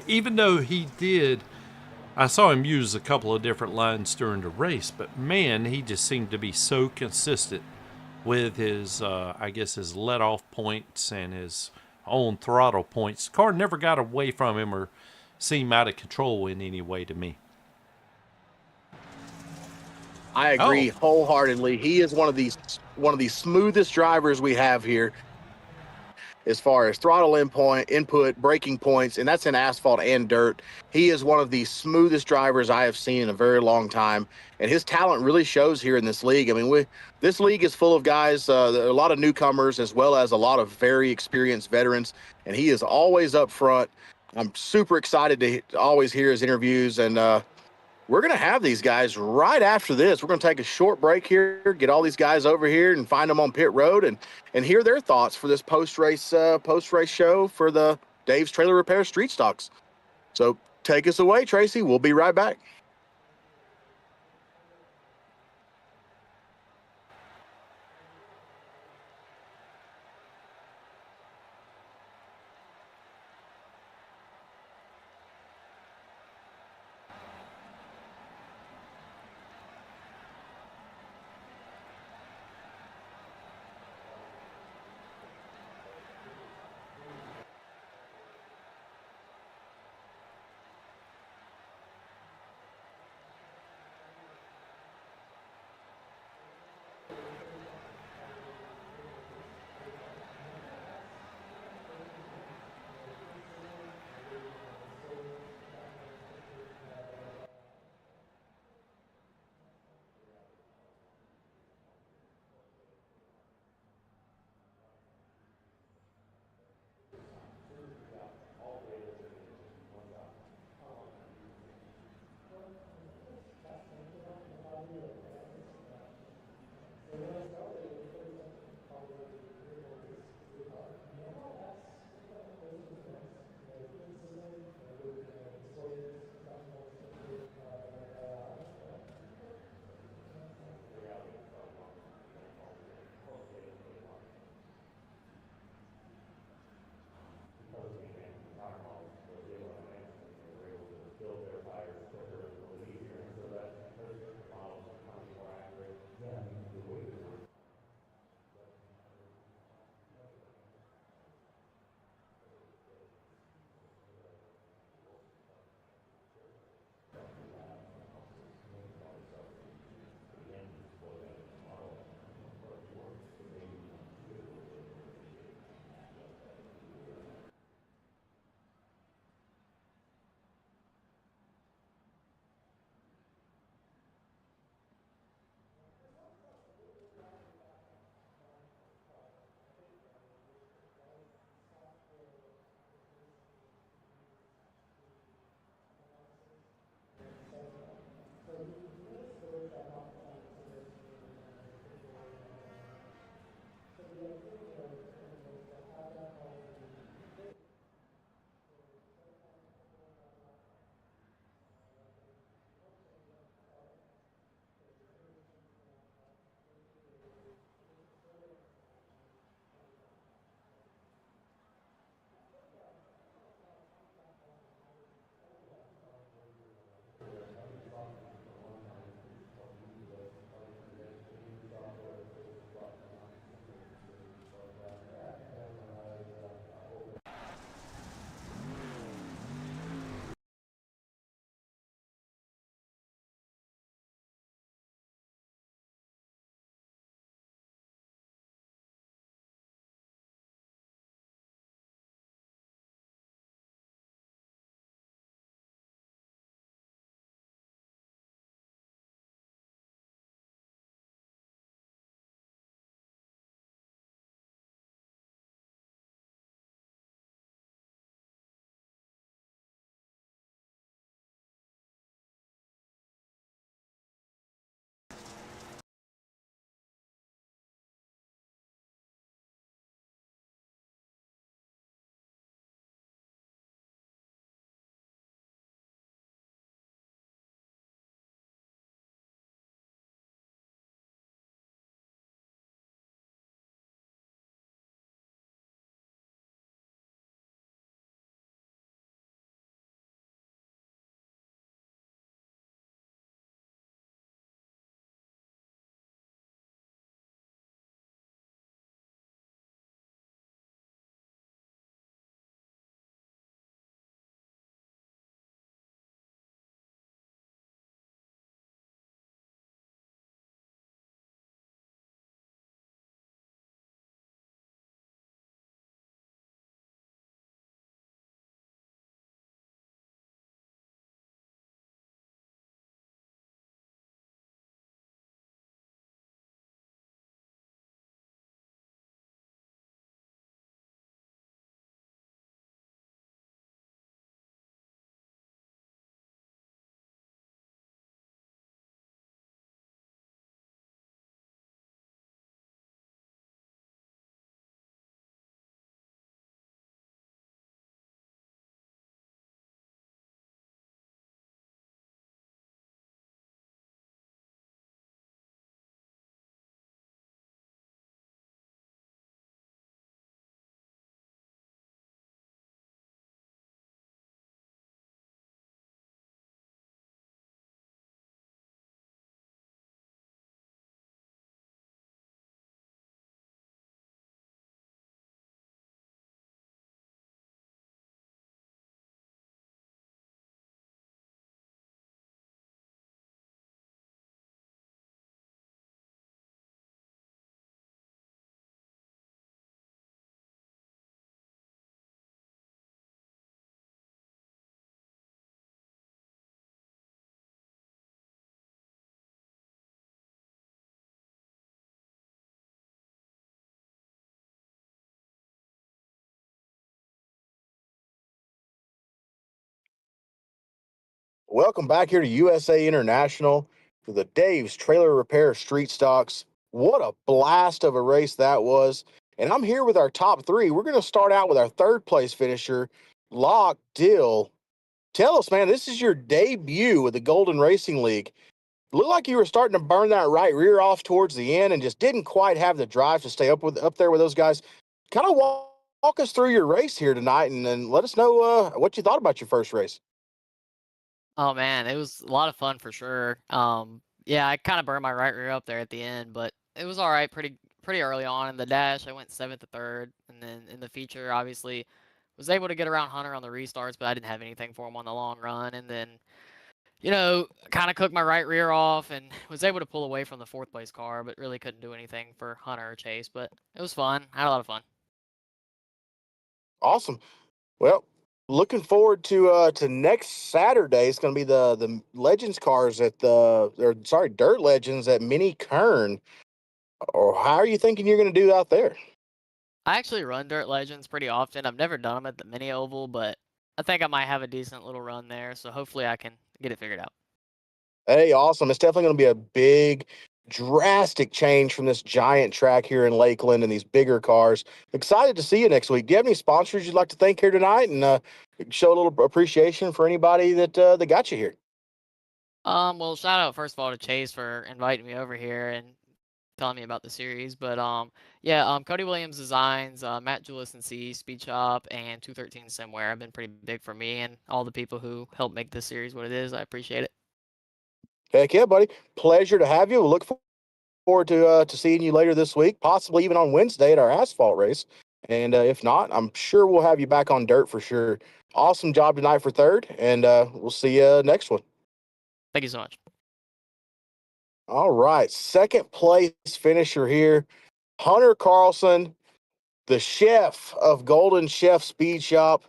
even though he did, I saw him use a couple of different lines during the race, but man, he just seemed to be so consistent with his, I guess, his let-off points and his own throttle points. The car never got away from him or seemed out of control in any way to me. I agree wholeheartedly. He is one of the smoothest drivers we have here, as far as throttle input, braking points, and that's in asphalt and dirt. He is one of the smoothest drivers I have seen in a very long time, and his talent really shows here in this league. I mean, this league is full of guys, a lot of newcomers, as well as a lot of very experienced veterans, and he is always up front. I'm super excited to always hear his interviews, and we're going to have these guys right after this. We're going to take a short break here, get all these guys over here and find them on pit road and hear their thoughts for this post-race show for the Dave's Trailer Repair Street Stocks. So take us away, Tracy. We'll be right back. Welcome back here to USA International for the Dave's Trailer Repair Street Stocks. What a blast of a race that was. And I'm here with our top three. We're going to start out with our third place finisher, Lock Dill. Tell us, man, this is your debut with the Golden Racing League. Looked like you were starting to burn that right rear off towards the end and just didn't quite have the drive to stay up there with those guys. Kind of walk us through your race here tonight and then let us know what you thought about your first race. Oh man, it was a lot of fun for sure. Yeah, I kind of burned my right rear up there at the end, but it was all right pretty early on in the dash. I went seventh to third, and then in the feature, obviously, was able to get around Hunter on the restarts, but I didn't have anything for him on the long run. And then, kind of cooked my right rear off and was able to pull away from the fourth place car, but really couldn't do anything for Hunter or Chase. But it was fun. I had a lot of fun. Awesome. Well, looking forward to next Saturday. It's going to be the Legends cars at Dirt Legends at Mini Kern. Or how are you thinking you're going to do out there? I actually run Dirt Legends pretty often. I've never done them at the mini oval, but I think I might have a decent little run there. So hopefully I can get it figured out. Hey, awesome. It's definitely going to be a big, drastic change from this giant track here in Lakeland and these bigger cars. Excited to see you next week. Do you have any sponsors you'd like to thank here tonight and show a little appreciation for anybody that got you here? Well, shout out first of all to Chase for inviting me over here and telling me about the series. But yeah, Cody Williams Designs, Matt Julis and C Speed Shop, and 213 Simware have been pretty big for me and all the people who helped make this series what it is. I appreciate it. Heck yeah, buddy. Pleasure to have you. We'll look forward to seeing you later this week, possibly even on Wednesday at our asphalt race. And if not, I'm sure we'll have you back on dirt for sure. Awesome job tonight for third, and we'll see you next one. Thank you so much. All right, second place finisher here, Hunter Carlson, the chef of Golden Chef Speed Shop.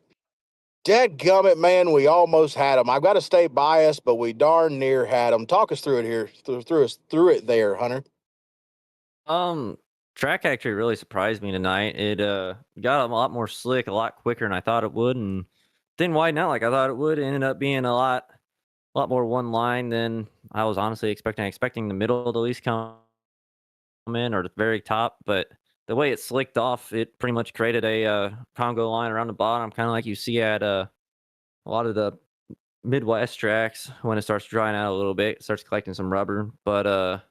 Dadgummit, man, we almost had him. I've got to stay biased, but we darn near had him. Talk us through it here, through it there, Hunter. Um, Track actually really surprised me tonight. It got a lot more slick, a lot quicker than I thought it would, and didn't widen out like I thought it would. It ended up being a lot more one line than I was honestly expecting. Expecting the middle to at least come in or the very top, but the way it slicked off, it pretty much created a Congo line around the bottom, kind of like you see at a lot of the Midwest tracks when it starts drying out a little bit. It starts collecting some rubber, but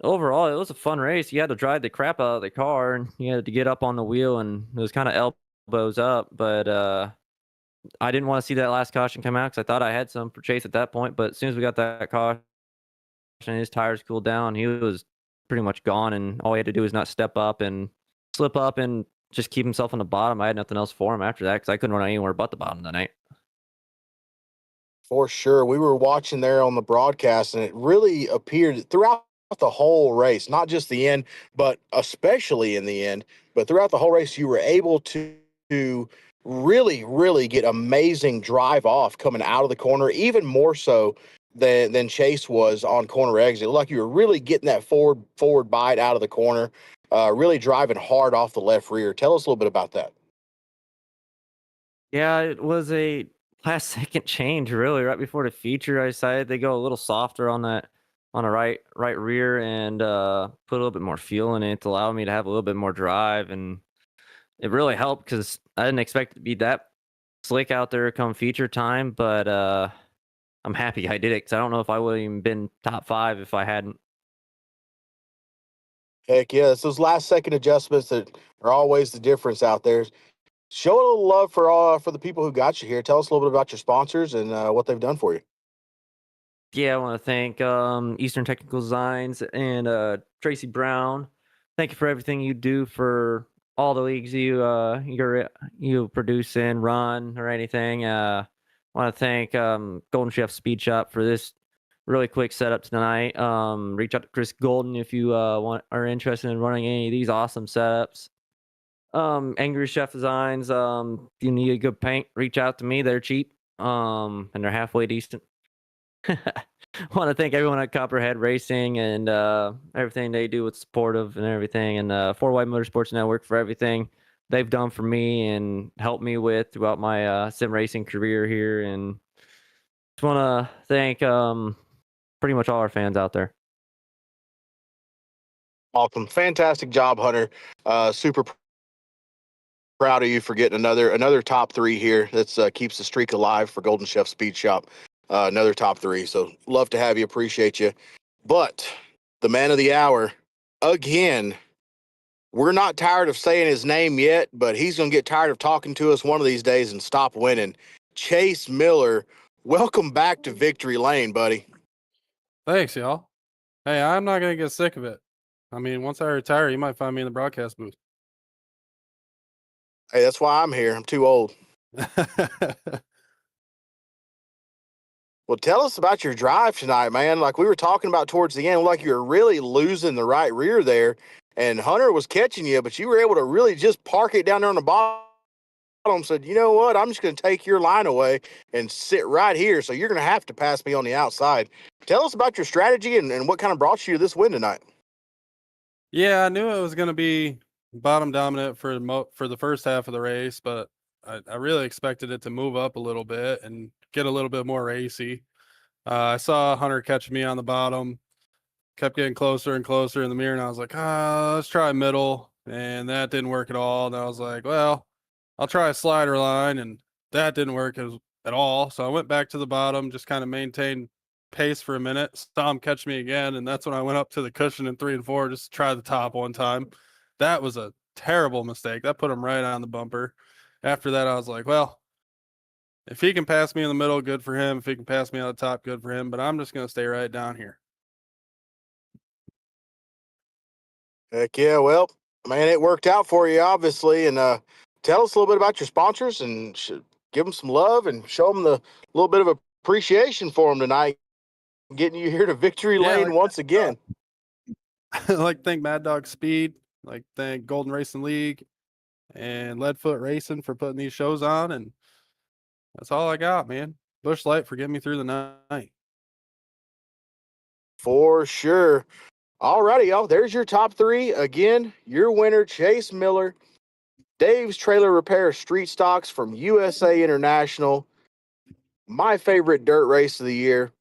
overall, it was a fun race. You had to drive the crap out of the car, and you had to get up on the wheel, and it was kind of elbows up. But I didn't want to see that last caution come out because I thought I had some for Chase at that point. But as soon as we got that caution, his tires cooled down. He was pretty much gone, and all he had to do was not step up and slip up and just keep himself on the bottom. I had nothing else for him after that because I couldn't run anywhere but the bottom tonight. For sure. We were watching there on the broadcast, and it really appeared throughout the whole race, not just the end, but especially in the end, but throughout the whole race, you were able to really, really get amazing drive off coming out of the corner, even more so than Chase was on corner exit. It looked like you were really getting that forward bite out of the corner, really driving hard off the left rear. Tell us a little bit about that. Yeah, it was a last second change, really. Right before the feature, I decided to go a little softer on that on the right rear and put a little bit more fuel in it to allow me to have a little bit more drive, and it really helped because I didn't expect it to be that slick out there come feature time. But I'm happy I did it because I don't know if I would have even been top 5 if I hadn't. Heck yeah, it's those last second adjustments that are always the difference out there. Show a little love for the people who got you here. Tell us a little bit about your sponsors and what they've done for you. Yeah, I want to thank Eastern Technical Designs and Tracy Brown. Thank you for everything you do for all the leagues you produce and run or anything. Want to thank Golden Chef Speed Shop for this really quick setup tonight. Reach out to Chris Golden if you are interested in running any of these awesome setups. Angry Chef Designs. If you need a good paint, reach out to me. They're cheap. And they're halfway decent. Want to thank everyone at Copperhead Racing and everything they do with supportive and everything, and Four White Motorsports Network for everything they've done for me and helped me with throughout my sim racing career here. And Just want to thank pretty much all our fans out there. Awesome. Fantastic job, Hunter. Super proud of you for getting another top 3 here. That's keeps the streak alive for Golden Chef Speed Shop. Another top 3. So love to have you. Appreciate you. But the man of the hour, again, we're not tired of saying his name yet, but he's going to get tired of talking to us one of these days and stop winning. Chase Miller, welcome back to Victory Lane, buddy. Thanks, y'all. Hey, I'm not gonna get sick of it. I mean, once I retire, you might find me in the broadcast booth. Hey, that's why I'm here. I'm too old. Well, tell us about your drive tonight, man. Like we were talking about towards the end, like you were really losing the right rear there, and Hunter was catching you, but you were able to really just park it down there on the bottom. Said, you know what? I'm just going to take your line away and sit right here. So you're going to have to pass me on the outside. Tell us about your strategy and what kind of brought you to this win tonight. Yeah, I knew it was gonna be bottom dominant for the first half of the race, but I really expected it to move up a little bit and get a little bit more racy. I saw Hunter catch me on the bottom, kept getting closer and closer in the mirror, and I was like, let's try middle, and that didn't work at all. And I was like, well, I'll try a slider line, and that didn't work at all. So I went back to the bottom, just kind of maintained pace for a minute, saw him catch me again, and that's when I went up to the cushion in 3 and 4 just to try the top one time. That was a terrible mistake. That put him right on the bumper. After that, I was like, well, if he can pass me in the middle, good for him. If he can pass me on the top, good for him. But I'm just going to stay right down here. Heck yeah. Well, man, it worked out for you, obviously. And tell us a little bit about your sponsors and give them some love and show them the little bit of appreciation for them tonight, getting you here to Victory Lane once again. I'd like to thank Mad Dog Speed, like thank Golden Racing League and Leadfoot Racing for putting these shows on. And that's all I got, man. Bush Light for getting me through the night. For sure. All righty, y'all. There's your top 3. Again, your winner, Chase Miller. Dave's Trailer Repair Street Stocks from USA International. My favorite dirt race of the year.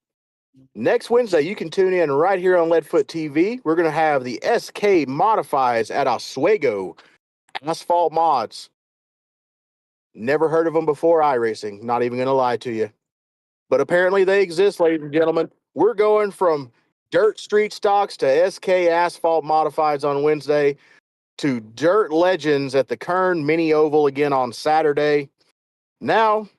Next Wednesday, you can tune in right here on Leadfoot TV. We're going to have the SK Modifieds at Oswego. Asphalt Mods. Never heard of them before iRacing. Not even going to lie to you. But apparently they exist, ladies and gentlemen. We're going from dirt street stocks to SK Asphalt Modifieds on Wednesday to Dirt Legends at the Kern Mini Oval again on Saturday. Now,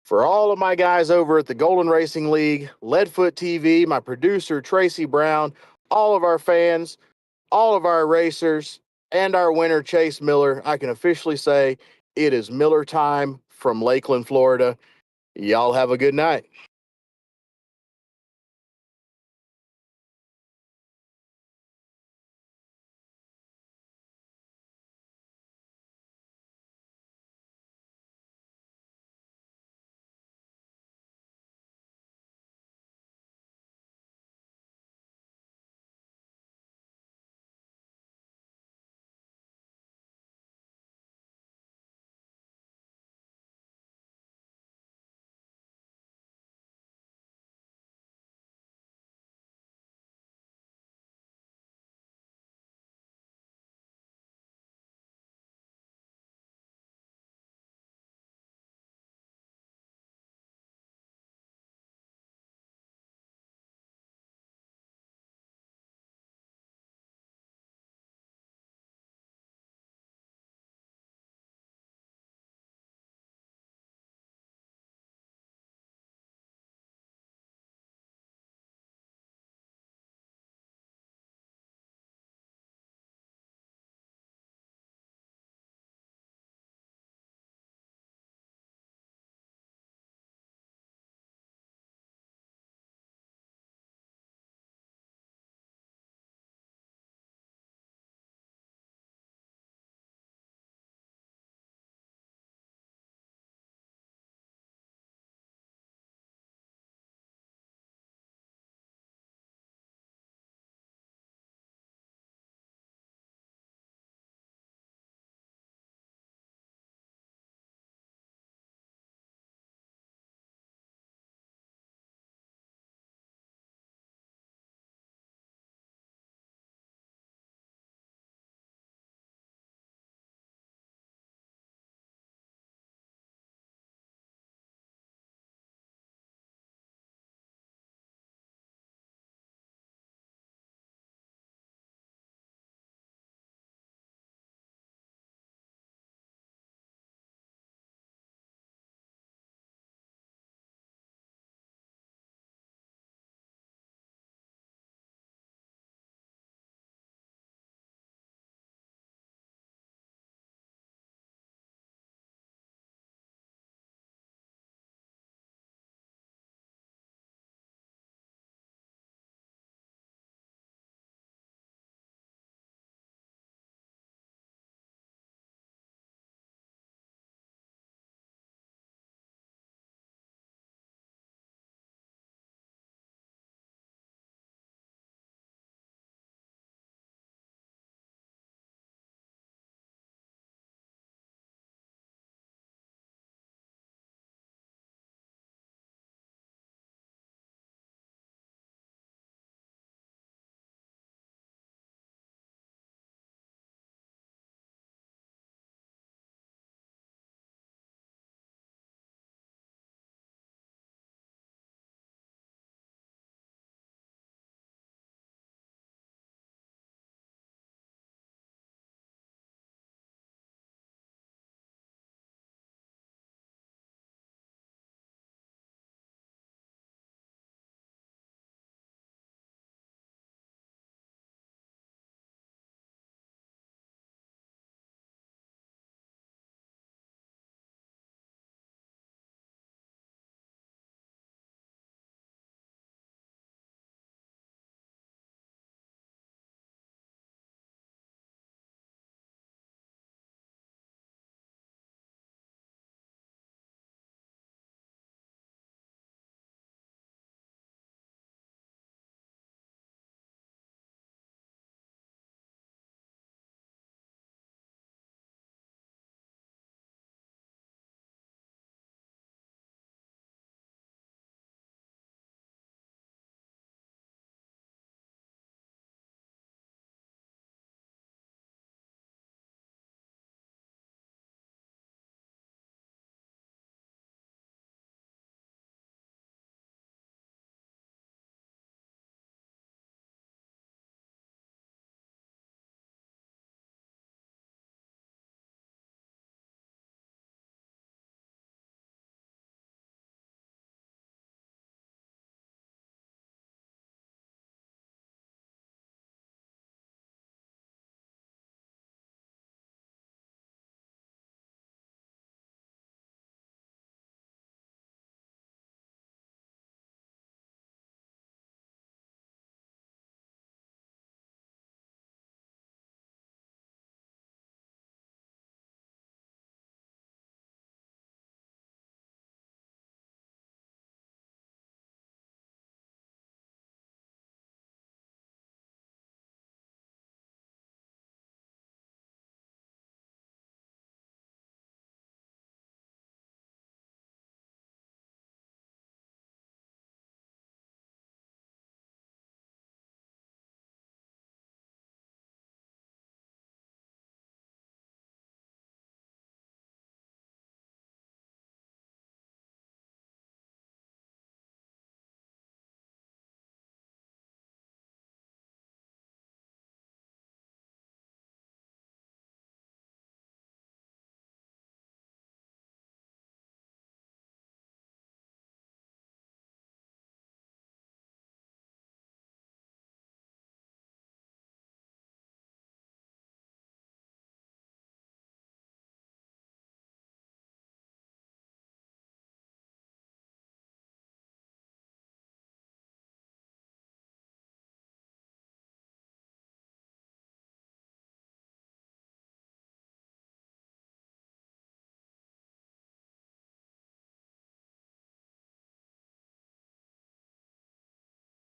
for all of my guys over at the Golden Racing League, Leadfoot TV, my producer, Tracy Brown, all of our fans, all of our racers, and our winner, Chase Miller, I can officially say it is Miller time from Lakeland, Florida. Y'all have a good night.